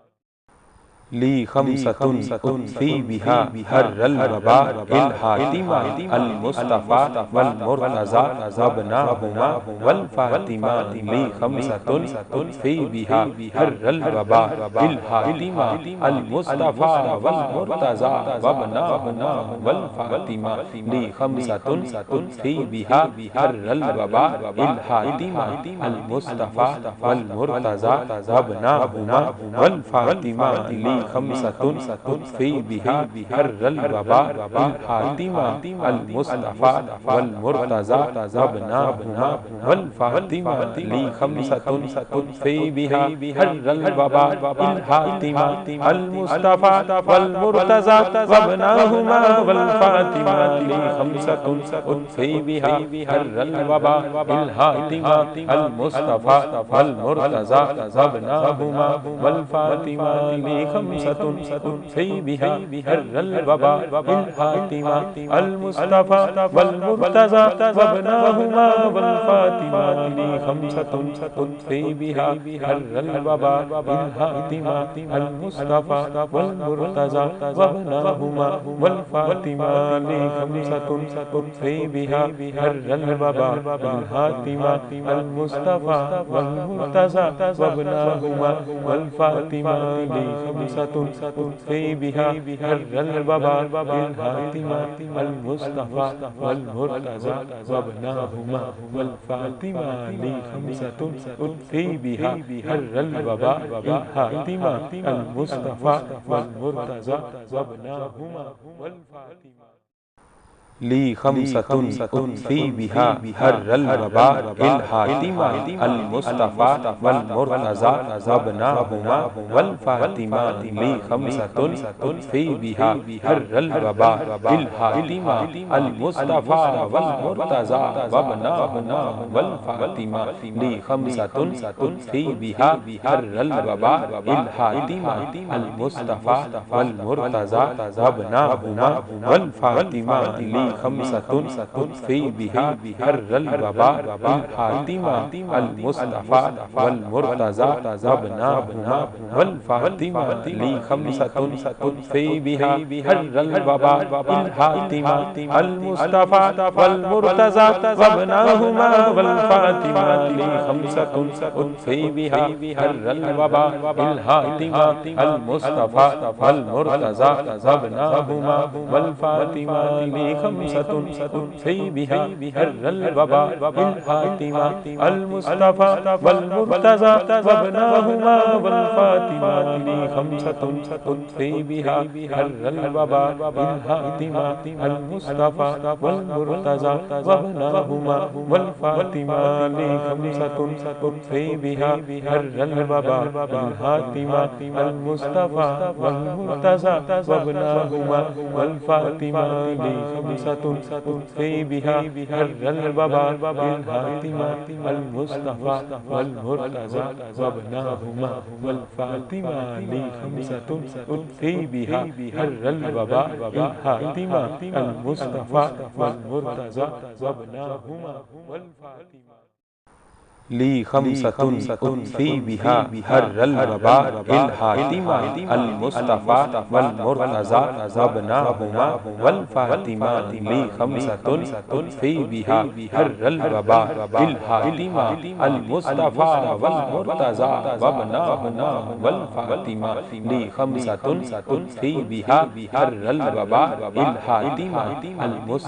ली खमसतुन तुत्फी बिहा हर्रल वबा बिल फातिमा अल मुस्तफा वल मुर्तज़ा वबनाहुमा वल फातिमा ली खमसतुन तुत्फी बिहा हर्रल वबा बिल फातिमा अल मुस्तफा वल मुर्तज़ा वबनाहुमा वल फातिमा ली खमसतुन तुत्फी बिहा हर्रल वबा बिल फातिमा अल मुस्तफा वल मुर्तज़ा वबनाहुमा वल फातिमा ली ली खमसतुन तुत्फी बिहा हर्रल वबा बिल फातिमा अल मुस्तफा वल मुर्तज़ा वबनाहुमा वल फातिमा ली खमसतुन तुत्फी बिहा हर्रल वबा बिल फातिमा अल मुस्तफा वल मुर्तज़ा वबनाहुमा वल फातिमा ली खमसतुन तुत्फी बिहा हर्रल वबा बिल फातिमा अल मुस्तफा वल मुर्तज़ा वबनाहुमा वल फातिमा ली खमसतुन तुत्फी बिहा हर्रल वबा बिल फातिमा अल मुस्तफा वल मुर्तज़ा वबनाहुमा वल फातिमा ली खमसतुन तुत्फी बिहा हर्रल वबा बिल फातिमा अल मुस्तफा वल मुर्तज़ा वबनाहुमा वल फातिमा ली खमसतुन तुत्फी बिहा हर्रल वबा बिल फातिमा अल मुस्तफा वल मुर्तज़ा वबनाहुमा वल फातिमा ली खमसतुन तुत्फी बिहा हर्रल वबा बिल फातिमा अल मुस्तफा वल मुर्तज़ा वबनाहुमा वल फातिमा ली खमसतुन तुत्फी बिहा हर्रल वबा बिल फातिमा अल मुस्तफा वल मुर्तज़ा वबनाहुमा वल फातिमा ली खमसतुन तुत्फी बिहा हर्रल वबा बिल फातिमा अल मुस्तफा वल मुर्तज़ा वबनाहुमा वल फातिमा ली खमसतुन तुत्फी बिहा हर्रल वबा बिल फातिमा अल मुस्तफा वल मुर्तज़ा वबनाहुमा वल फातिमा ली खमसतुन तुत्फी बिहा हर्रल वबा बिल फातिमा अल मुस्तफा वल मुर्तज़ा वबनाहुमा वल फातिमा ली खमसतुन तुत्फी बिहा हर्रल वबा बिल फातिमा अल मुस्तफा वल मुर्तज़ा वबनाहुमा वल फातिमा ली खमसतुन तुत्फी बिहा हर्रल वबा बिल फातिमा अल मुस्तफा वल मुर्तज़ा वबनाहुमा वल फातिमा ली खमसतुन तुत्फी बिहा हर्रल वबा बिल फातिमा अल मुस्तफा वल मुर्तज़ा वबनाहुमा वल फातिमा ली खमसतुन तुत्फी बिहा हर्रल वबा बिल फातिमा अल मुस्तफा वल मुर्तज़ा वबनाहुमा वल फातिमा ली खमसतुन तुत्फी बिहा हर्रल वबा बिल फातिमा अल मुस्तफा वल मुर्तज़ा वबनाहुमा वल फातिमा ली खमसतुन तुत्फी बिहा हर्रल वबा बिल फातिमा अल मुस्तफा वल मुर्तज़ा वबनाहुमा वल फातिमा ली खमसतुन तुत्फी बिहा हर्रल वबा बिल फातिमा अल मुस्तफा वल मुर्तज़ा वबनाहुमा वल फातिमा ली खमसतुन तुत्फी बिहा हर्रल वबा बिल फातिमा अल मुस्तफा वल मुर्तज़ा वबनाहुमा वल फातिमा ली खमसतुन तुत्फी बिहा हर्रल वबा बिल फातिमा अल मुस्तफा वल मुर्तज़ा वबनाहुमा वल फातिमा ली खमसतुन तुत्फी बिहा हर्रल वबा बिल फातिमा अल मुस्तफा वल मुर्तज़ा वबनाहुमा वल फातिमा ली खमसतुन तुत्फी बिहा हर्रल वबा बिल फातिमा अल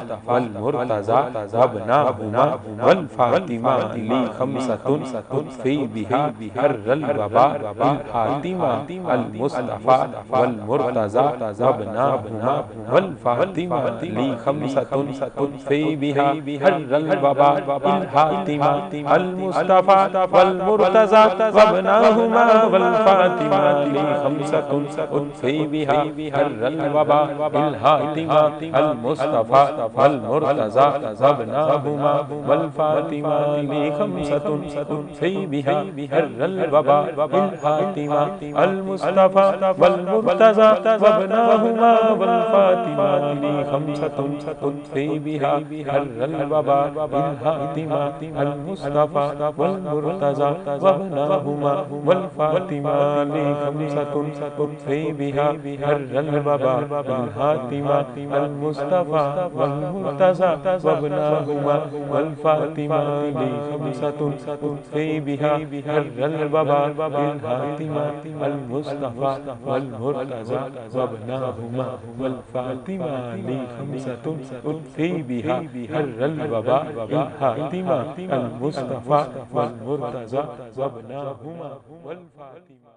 मुस्तफा वल मुर्तज़ा वबनाहुमा वल फातिमा ली खमसतुन तुत्फी बिहा हर्रल वबा बिल फातिमा अल मुस्तफा वल मुर्तज़ा वबनाहुमा वल फातिमा ली खमसतुन तुत्फी बिहा हर्रल वबा बिल फातिमा अल मुस्तफा वल मुर्तज़ा वबनाहुमा वल फातिमा ली खमसतुन तुत्फी बिहा हर्रल वबा बिल फातिमा अल मुस्तफा वल मुर्तज़ा वबनाहुमा वल फातिमा ली खमसतुन तुत्फी बिहा हर्रल वबा बिल फातिमा अल मुस्तफा वल मुर्तज़ा वबनाहुमा वल फातिमा ली खमसतुन तुत्फी बिहा हर्रल वबा बिल फातिमा अल मुस्तफा वल मुर्तज़ा वबनाहुमा वल फातिमा ली खमसतुन तुत्फी बिहा हर्रल वबा बिल फातिमा अल मुस्तफा वल मुर्तज़ा वबनाहुमा वल फातिमा ली खमसतुन तुत्फी बिहा हर्रल वबा बिल फातिमा अल मुस्तफा वल मुर्तज़ा वबनाहुमा वल फातिमा ली खमसतुन तुत्फी बिहा हर्रल वबा बिल फातिमा अल मुस्तफा वल मुर्तज़ा वबनाहुमा वल फातिमा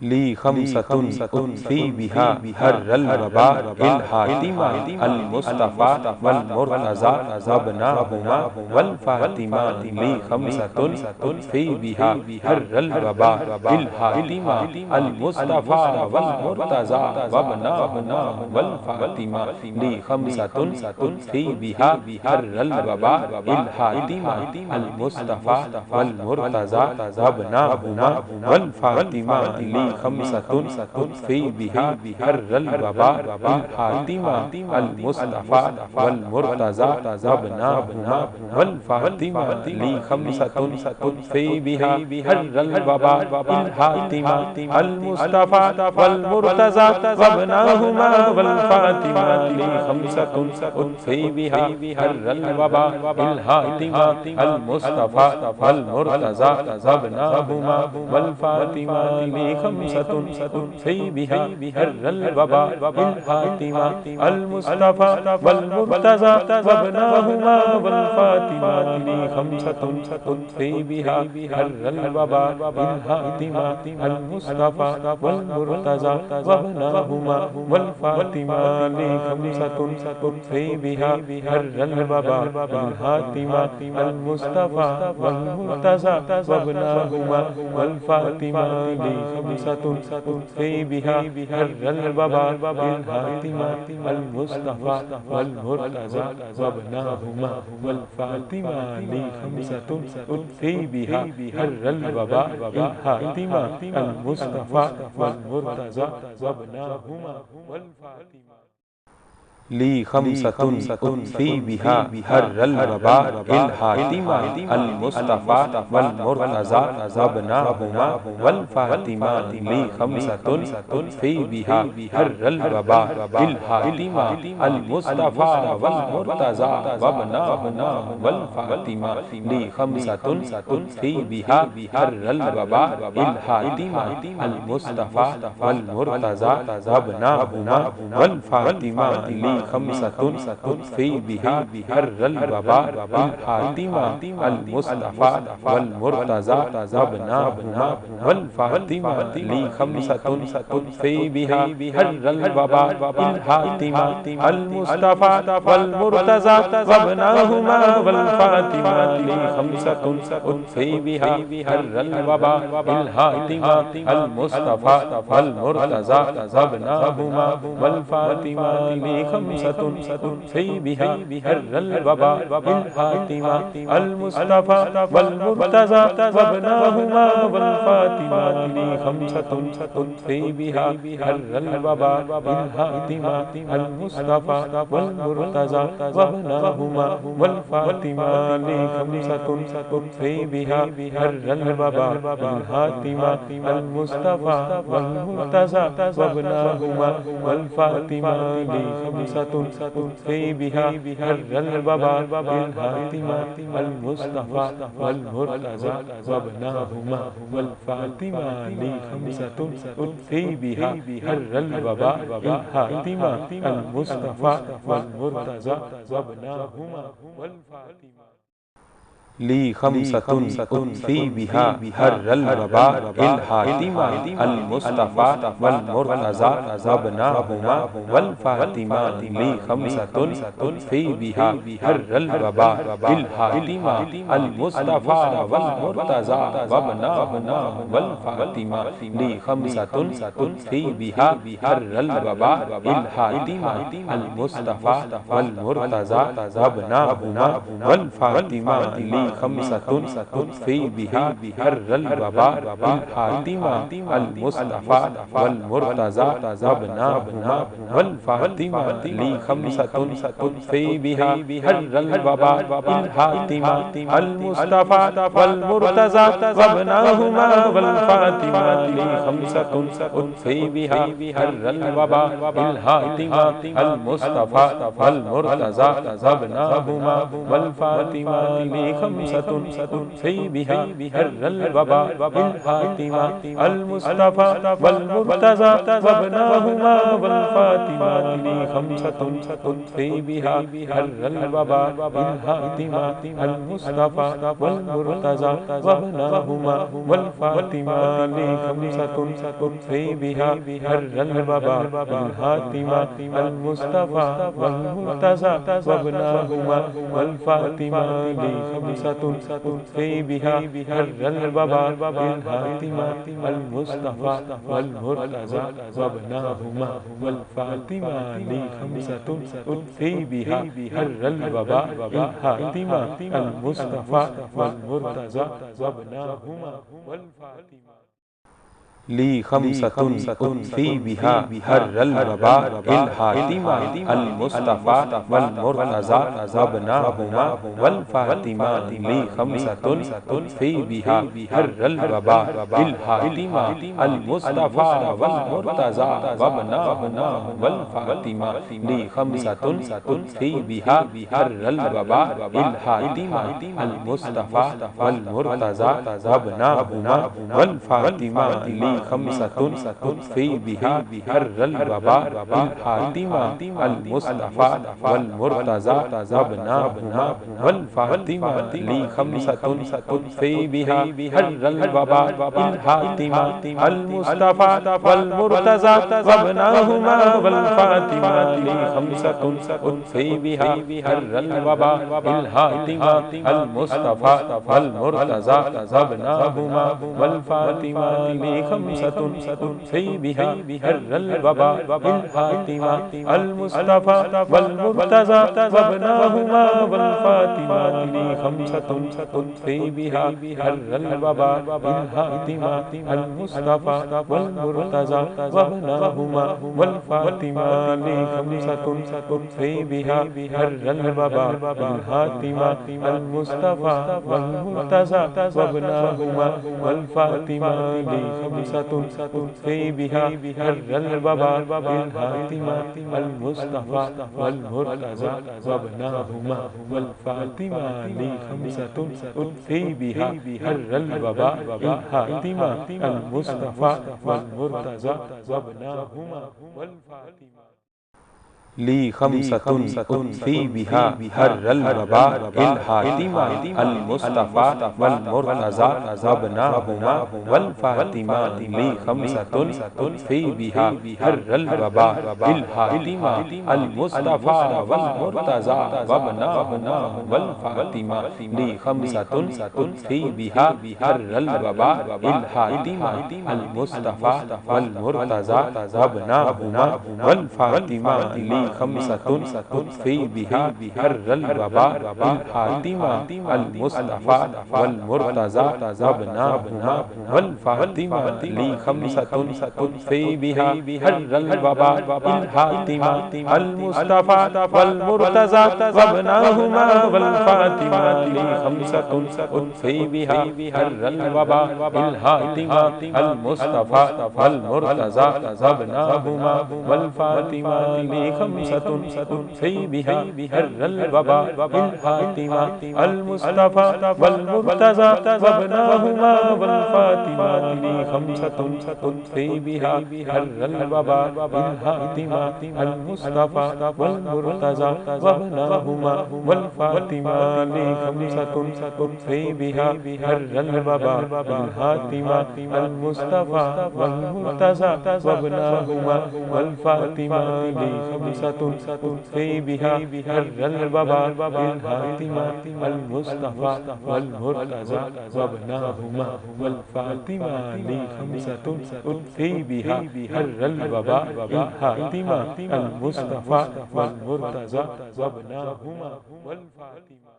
ली खमसतुन उत्फी बिहा हर्रल वबा इल हातिमा अल मुस्तफा वल मुर्तज़ा वबनाहुमा वल फातिमा। ली खमसतुन उत्फी बिहा हर्रल वबा इल हातिमा अल मुस्तफा वल मुर्तज़ा वबनाहुमा वल फातिमा। ली खमसतुन उत्फी बिहा हर्रल वबा इल हातिमा अल मुस्तफा वल मुर्तज़ा वबनाहुमा वल फातिमा। खमसतुन उत्फी बिहा हर्रल वबा इल हातिमा अल मुस्तफा वल मुर्तज़ा वबनाहुमा वल फातिमा। ली खमसतुन उत्फी बिहा हर्रल वबा इल हातिमा अल मुस्तफा वल मुर्तज़ा वबनाहुमा वल फातिमा। ली खमसतुन उत्फी बिहा हर्रल वबा इल हातिमा अल मुस्तफा वल मुर्तज़ा वबनाहुमा वल फातिमा। ली खमसतुन उत्फी बिहा हर्रल वबा इल हातिमा अल मुस्तफा वल मुर्तज़ा वबनाहुमा वल फातिमा। ली खमसतुन उत्फी बिहा हर्रल वबा इल हातिमा अल मुस्तफा वल मुर्तज़ा वबनाहुमा वल फातिमा। ली खमसतुन उत्फी बिहा हर्रल वबा इल हातिमा अल मुस्तफा वल मुर्तज़ा वबनाहुमा वल फातिमा। ली खमसतुन उत्फी बिहा हर्रल वबा इल हातिमा अल मुस्तफा वल मुर्तज़ा वबनाहुमा वल फातिमा। ली खमसतुन उत्फी बिहा हर्रल वबा इल हातिमा अल मुस्तफा वल मुर्तज़ा वबनाहुमा वल फातिमा। ली खमसतुन उत्फी बिहा हर्रल वबा इल हातिमा अल मुस्तफा वल मुर्तज़ा वबनाहुमा वल फातिमा। ली खमसतुन उत्फी बिहा हर्रल वबा इल हातिमा अल मुस्तफा वल मुर्तज़ा वबनाहुमा वल फातिमा। ली खमसतुन उत्फी बिहा हर्रल वबा इल हातिमा अल मुस्तफा वल मुर्तज़ा वबनाहुमा वल फातिमा। ली खमसतुन उत्फी बिहा हर्रल वबा इल हातिमा अल मुस्तफा वल मुर्तज़ा वबनाहुमा वल फातिमा। ली खमसतुन उत्फी बिहा हर्रल वबा इल हातिमा अल मुस्तफा वल मुर्तज़ा वबनाहुमा वल फातिमा। ली खमसतुन उत्फी बिहा हर्रल वबा इल हातिमा अल मुस्तफा वल मुर्तज़ा वबनाहुमा वल फातिमा। ली खमसतुन उत्फी बिहा हर्रल वबा इल हातिमा अल मुस्तफा वल मुर्तज़ा वबनाहुमा वल फातिमा। ली खमसतुन उत्फी बिहा हर्रल वबा इल हातिमा अल मुस्तफा वल मुर्तज़ा वबनाहुमा वल फातिमा। ली खमसतुन उत्फी बिहा हर्रल वबा इल हातिमा अल मुस्तफा वल मुर्तज़ा वबनाहुमा वल फातिमा। ली खमसतुन उत्फी बिहा हर्रल वबा इल हातिमा अल मुस्तफा वल मुर्तज़ा वबनाहुमा वल फातिमा। ली खमसतुन उत्फी बिहा हर्रल वबा इल हातिमा अल मुस्तफा वल मुर्तज़ा वबनाहुमा वल फातिमा। ली खमसतुन उत्फी बिहा हर्रल वबा इल हातिमा अल मुस्तफा वल मुर्तज़ा वबनाहुमा वल फातिमा। ली खमसतुन उत्फी बिहा हर्रल वबा इल हातिमा अल मुस्तफा वल मुर्तज़ा वबनाहुमा वल फातिमा। ली खमसतुन उत्फी बिहा हर्रल वबा इल हातिमा अल मुस्तफा वल मुर्तज़ा वबनाहुमा वल फातिमा। ली खमसतुन उत्फी बिहा हर्रल वबा इल हातिमा अल मुस्तफा वल मुर्तज़ा वबनाहुमा वल फातिमा। ली खमसतुन उत्फी बिहा हर्रल वबा इल हातिमा अल मुस्तफा वल मुर्तज़ा वबनाहुमा वल फातिमा। ली खमसतुन उत्फी बिहा हर्रल वबा इल हातिमा अल मुस्तफा वल मुर्तज़ा वबनाहुमा वल फातिमा। ली खमसतुन तुत्फी बिहा हर्रल वबा बिल फातिमा अल मुस्तफा वल मुर्तज़ा वबनाहुमा वल फातिमा ली खमसतुन तुत्फी बिहा हर्रल वबा बिल फातिमा अल मुस्तफा वल मुर्तज़ा वबनाहुमा वल फातिमा ली खमसतुन तुत्फी बिहा हर्रल वबा बिल फातिमा अल मुस्तफा वल मुर्तज़ा वबनाहुमा वल फातिमा ली खमसतुन तुत्फी बिहा हर्रल वबा बिल फातिमा अल मुस्तफा वल मुर्तज़ा वबनाहुमा वल फातिमा ली खमसतुन तुत्फी बिहा हर्रल वबा बिल फातिमा अल मुस्तफा वल मुर्तज़ा वबनाहुमा वल फातिमा ली खमसतुन तुत्फी बिहा हर्रल वबा बिल फातिमा अल मुस्तफा वल मुर्तज़ा वबनाहुमा वल फातिमा ली खमसतुन तुत्फी बिहा हर्रल वबा बिल फातिमा अल मुस्तफा वल मुर्तज़ा वबनाहुमा वल फातिमा ली खमसतुन तुत्फी बिहा हर्रल वबा बिल फातिमा अल मुस्तफा वल मुर्तज़ा वबनाहुमा वल फातिमा ली खमसतुन तुत्फी बिहा हर्रल वबा बिल फातिमा अल मुस्तफा वल मुर्तज़ा वबनाहुमा वल फातिमा ली खमसतुन तुत्फी बिहा हर्रल वबा बिल फातिमा अल मुस्तफा वल मुर्तज़ा वबनाहुमा वल फातिमा ली खमसतुन तुत्फी बिहा हर्रल वबा बिल फातिमा अल मुस्तफा वल मुर्तज़ा वबनाहुमा वल फातिमा ली खमसतुन तुत्फी बिहा हर्रल वबा बिल फातिमा अल मुस्तफा वल मुर्तज़ा वबनाहुमा वल फातिमा ली खमसतुन तुत्फी बिहा हर्रल वबा बिल फातिमा अल मुस्तफा वल मुर्तज़ा वबनाहुमा वल फातिमा ली खमसतुन तुत्फी बिहा हर्रल वबा बिल फातिमा अल मुस्तफा वल मुर्तज़ा वबनाहुमा वल फातिमा ली खमसतुन तुत्फी बिहा हर्रल वबा बिल फातिमा अल मुस्तफा वल मुर्तज़ा वबनाहुमा वल फातिमा ली खमसतुन तुत्फी बिहा हर्रल वबा बिल फातिमा अल मुस्तफा वल मुर्तज़ा वबनाहुमा वल फातिमा ली खमसतुन तुत्फी बिहा हर्रल वबा बिल फातिमा अल मुस्तफा वल मुर्तज़ा वबनाहुमा वल फातिमा ली खमसतुन तुत्फी बिहा हर्रल वबा बिल फातिमा अल मुस्तफा वल मुर्तज़ा वबनाहुमा वल फातिमा ली खमसतुन तुत्फी बिहा हर्रल वबा बिल फातिमा अल मुस्तफा वल मुर्तज़ा वबनाहुमा वल फातिमा ली खमसतुन तुत्फी बिहा हर्रल वबा बिल फातिमा अल मुस्तफा वल मुर्तज़ा वबनाहुमा वल फातिमा ली खमसतुन तुत्फी बिहा हर्रल वबा बिल फातिमा अल मुस्तफा वल मुर्तज़ा वबनाहुमा वल फातिमा ली खमसतुन तुत्फी बिहा हर्रल वबा बिल फातिमा अल मुस्तफा वल मुर्तज़ा वबनाहुमा वल फातिमा ली खमसतुन तुत्फी बिहा हर्रल वबा बिल फातिमा अल मुस्तफा वल मुर्तज़ा वबनाहुमा वल फातिमा ली खमसतुन तुत्फी बिहा हर्रल वबा बिल फातिमा अल मुस्तफा वल मुर्तज़ा वबनाहुमा वल फातिमा ली खमसतुन तुत्फी बिहा हर्रल वबा बिल फातिमा अल मुस्तफा वल मुर्तज़ा वबनाहुमा वल फातिमा ली खमसतुन तुत्फी बिहा हर्रल वबा बिल फातिमा अल मुस्तफा वल मुर्तज़ा वबनाहुमा वल फातिमा ली खमसतुन तुत्फी बिहा हर्रल वबा बिल फातिमा अल मुस्तफा वल मुर्तज़ा वबनाहुमा वल फातिमा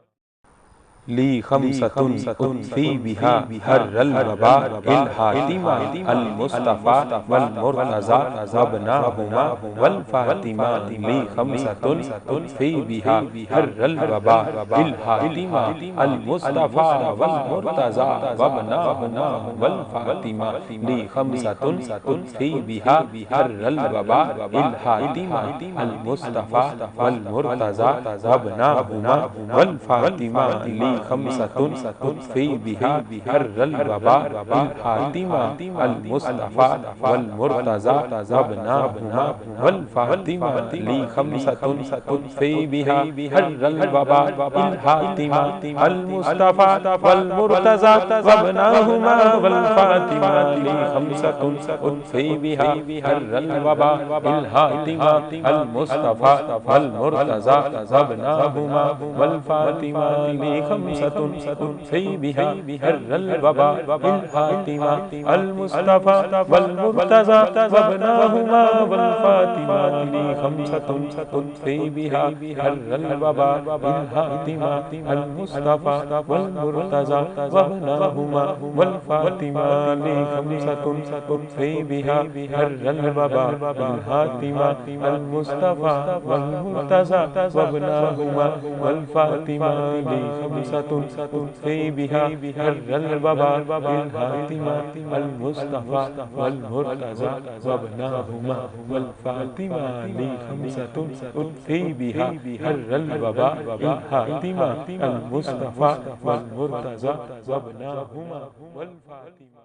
ली खमसतुन तुत्फी बिहा हर्रल वबा बिल फातिमा अल मुस्तफा वल मुर्तज़ा वबनाहुमा वल फातिमा ली खमसतुन तुत्फी बिहा हर्रल वबा बिल फातिमा अल मुस्तफा वल मुर्तज़ा वबनाहुमा वल फातिमा ली खमसतुन तुत्फी बिहा हर्रल वबा बिल फातिमा अल मुस्तफा वल मुर्तज़ा वबनाहुमा वल फातिमा ली खमसतुन तुत्फी बिहा हर्रल वबा बिल फातिमा अल मुस्तफा वल मुर्तज़ा वबनाहुमा वल फातिमा ली खमसतुन तुत्फी बिहा हर्रल वबा बिल फातिमा अल मुस्तफा वल मुर्तज़ा वबनाहुमा वल फातिमा ली खमसतुन तुत्फी बिहा हर्रल वबा बिल फातिमा अल मुस्तफा वल मुर्तज़ा वबनाहुमा वल फातिमा ली खमसतुन तुत्फी बिहा हर्रल वबा बिल फातिमा अल मुस्तफा वल मुर्तज़ा वबनाहुमा वल फातिमा ली खमसतुन तुत्फी बिहा हर्रल वबा बिल फातिमा अल मुस्तफा वल मुर्तज़ा वबनाहुमा वल फातिमा ली खमसतुन तुत्फी बिहा हर्रल वबा बिल फातिमा अल मुस्तफा वल मुर्तज़ा वबनाहुमा वल फातिमा ली खमसतुन तुत्फी बिहा हर्रल वबा बिल फातिमा अल मुस्तफा वल मुर्तज़ा वबनाहुमा वल फातिमा ली खमसतुन तुत्फी बिहा हर्रल वबा बिल फातिमा अल मुस्तफा वल मुर्तज़ा वबनाहुमा वल फातिमा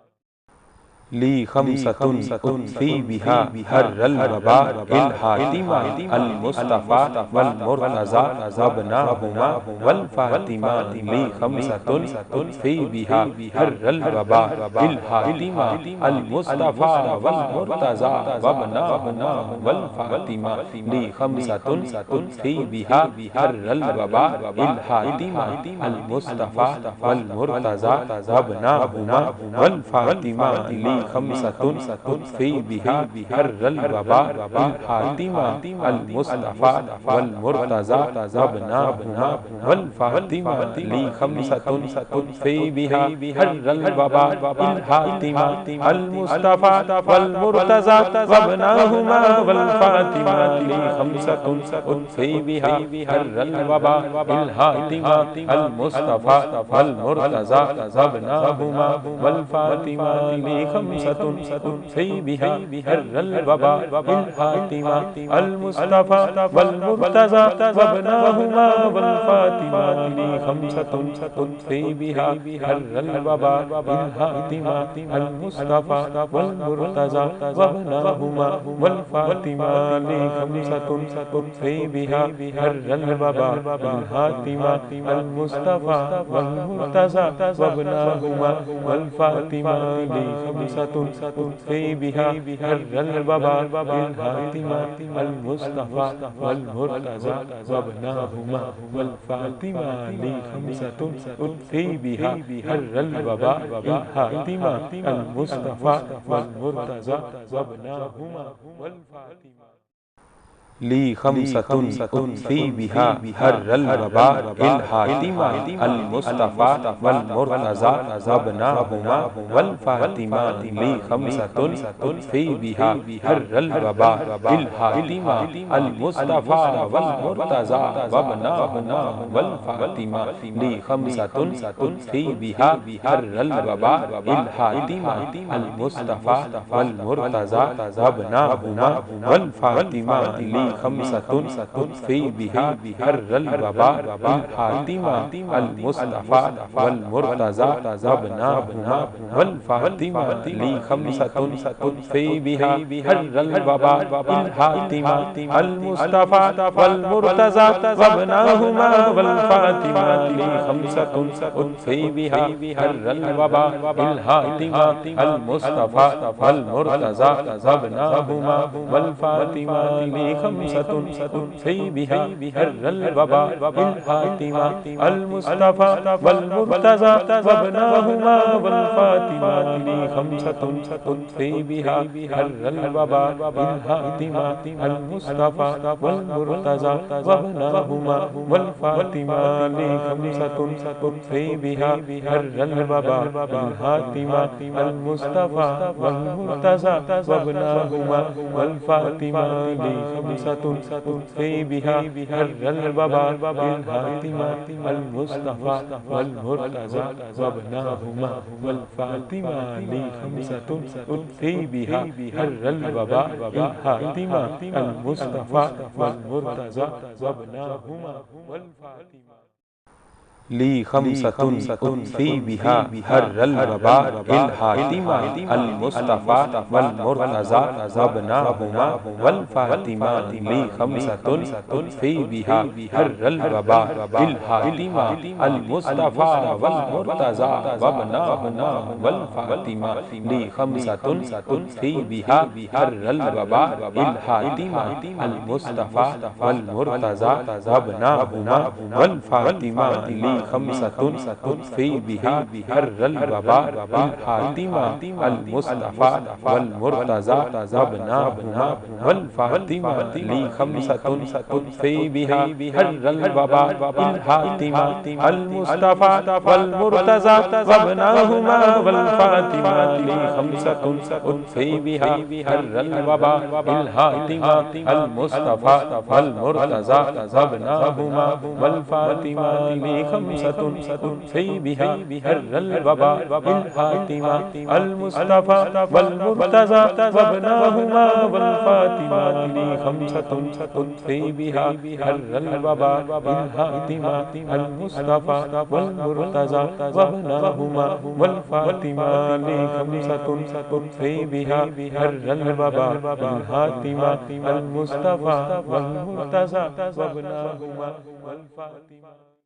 ली खमसतुन तुत्फी बिहा हर्रल वबा बिल फातिमा अल मुस्तफा वल मुर्तज़ा वबनाहुमा वल फातिमा ली खमसतुन तुत्फी बिहा हर्रल वबा बिल फातिमा अल मुस्तफा वल मुर्तज़ा वबनाहुमा वल फातिमा ली खमसतुन तुत्फी बिहा हर्रल वबा बिल फातिमा अल मुस्तफा वल मुर्तज़ा वबनाहुमा वल फातिमा ली खमसतुन तुत्फी बिहा हर्रल वबा बिल फातिमा अल मुस्तफा वल मुर्तज़ा वबनाहुमा वल फातिमा ली खमसतुन तुत्फी बिहा हर्रल वबा बिल फातिमा अल मुस्तफा वल मुर्तज़ा वबनाहुमा वल फातिमा ली खमसतुन तुत्फी बिहा हर्रल वबा बिल फातिमा अल मुस्तफा वल मुर्तज़ा वबनाहुमा वल फातिमा ली खमसतुन तुत्फी बिहा हर्रल वबा बिल फातिमा अल मुस्तफा वल मुर्तज़ा वबनाहुमा वल फातिमा ली खमसतुन तुत्फी बिहा हर्रल वबा बिल फातिमा अल मुस्तफा वल मुर्तज़ा वबनाहुमा वल फातिमा ली खमसतुन तुत्फी बिहा हर्रल वबा बिल फातिमा अल मुस्तफा वल मुर्तज़ा वबनाहुमा वल फातिमा ली खमसतुन तुत्फी बिहा हर्रल वबा बिल फातिमा अल मुस्तफा वल मुर्तज़ा वबनाहुमा वल फातिमा ली खमसतुन तुत्फी बिहा हर्रल वबा बिल फातिमा अल मुस्तफा वल मुर्तज़ा वबनाहुमा वल फातिमा ली खमसतुन तुत्फी बिहा हर्रल वबा बिल फातिमा अल मुस्तफा वल मुर्तज़ा वबनाहुमा वल फातिमा ली खमसतुन तुत्फी बिहा हर्रल वबा बिल फातिमा अल मुस्तफा वल मुर्तज़ा वबनाहुमा वल फातिमा ली खमसतुन तुत्फी बिहा हर्रल वबा बिल फातिमा अल मुस्तफा वल मुर्तज़ा वबनाहुमा वल फातिमा ली खमसतुन तुत्फी बिहा हर्रल वबा बिल फातिमा अल मुस्तफा वल मुर्तज़ा वबनाहुमा वल फातिमा ली खमसतुन तुत्फी बिहा हर्रल वबा बिल फातिमा अल मुस्तफा वल मुर्तज़ा वबनाहुमा वल फातिमा ली खमसतुन तुत्फी बिहा हर्रल वबा बिल फातिमा अल मुस्तफा वल मुर्तज़ा वबनाहुमा वल फातिमा ली खमसतुन तुत्फी बिहा हर्रल वबा बिल फातिमा अल मुस्तफा वल मुर्तज़ा वबनाहुमा वल फातिमा ली खमसतुन तुत्फी बिहा हर्रल वबा बिल फातिमा अल मुस्तफा वल मुर्तज़ा वबनाहुमा वल फातिमा ली खमसतुन तुत्फी बिहा हर्रल वबा बिल फातिमा अल मुस्तफा वल मुर्तज़ा वबनाहुमा वल फातिमा ली खमसतुन तुत्फी बिहा हर्रल वबा बिल फातिमा अल मुस्तफा वल मुर्तज़ा वबनाहुमा वल फातिमा ली खमसतुन तुत्फी बिहा हर्रल वबा बिल फातिमा अल मुस्तफा वल मुर्तज़ा वबनाहुमा वल फातिमा ली खमसतुन उत्फी बिहा हर्रल वबा इल हातिमा अल मुस्तफा वल मुर्तज़ा वबनाहुमा वल फातिमा ली खमसतुन उत्फी बिहा हर्रल वबा इल हातिमा अल मुस्तफा वल मुर्तज़ा वबनाहुमा वल फातिमा ली खमसतुन उत्फी बिहा हर्रल वबा इल हातिमा अल मुस्तफा वल मुर्तज़ा वबनाहुमा वल फातिमा ली खमसतुन उत्फी बिहा हर्रल वबा इल हातिमा अल मुस्तफा वल मुर्तज़ा वबनाहुमा वल फातिमा ली खमसतुन उत्फी बिहा हर्रल वबा इल हातिमा अल मुस्तफा वल मुर्तज़ा वबनाहुमा वल फातिमा ली खमसतुन उत्फी बिहा हर्रल वबा इल हातिमा अल मुस्तफा वल मुर्तज़ा वबनाहुमा वल फातिमा ली खमसतुन उत्फी बिहा हर्रल वबा इल हातिमा अल मुस्तफा वल मुर्तज़ा वबनाहुमा वल फातिमा ली खमसतुन उत्फी बिहा हर्रल वबा इल हातिमा अल मुस्तफा वल मुर्तज़ा वबनाहुमा वल फातिमा ली खमसतुन उत्फी बिहा हर्रल वबा इल हातिमा अल मुस्तफा वल मुर्तज़ा वबनाहुमा वल फातिमा।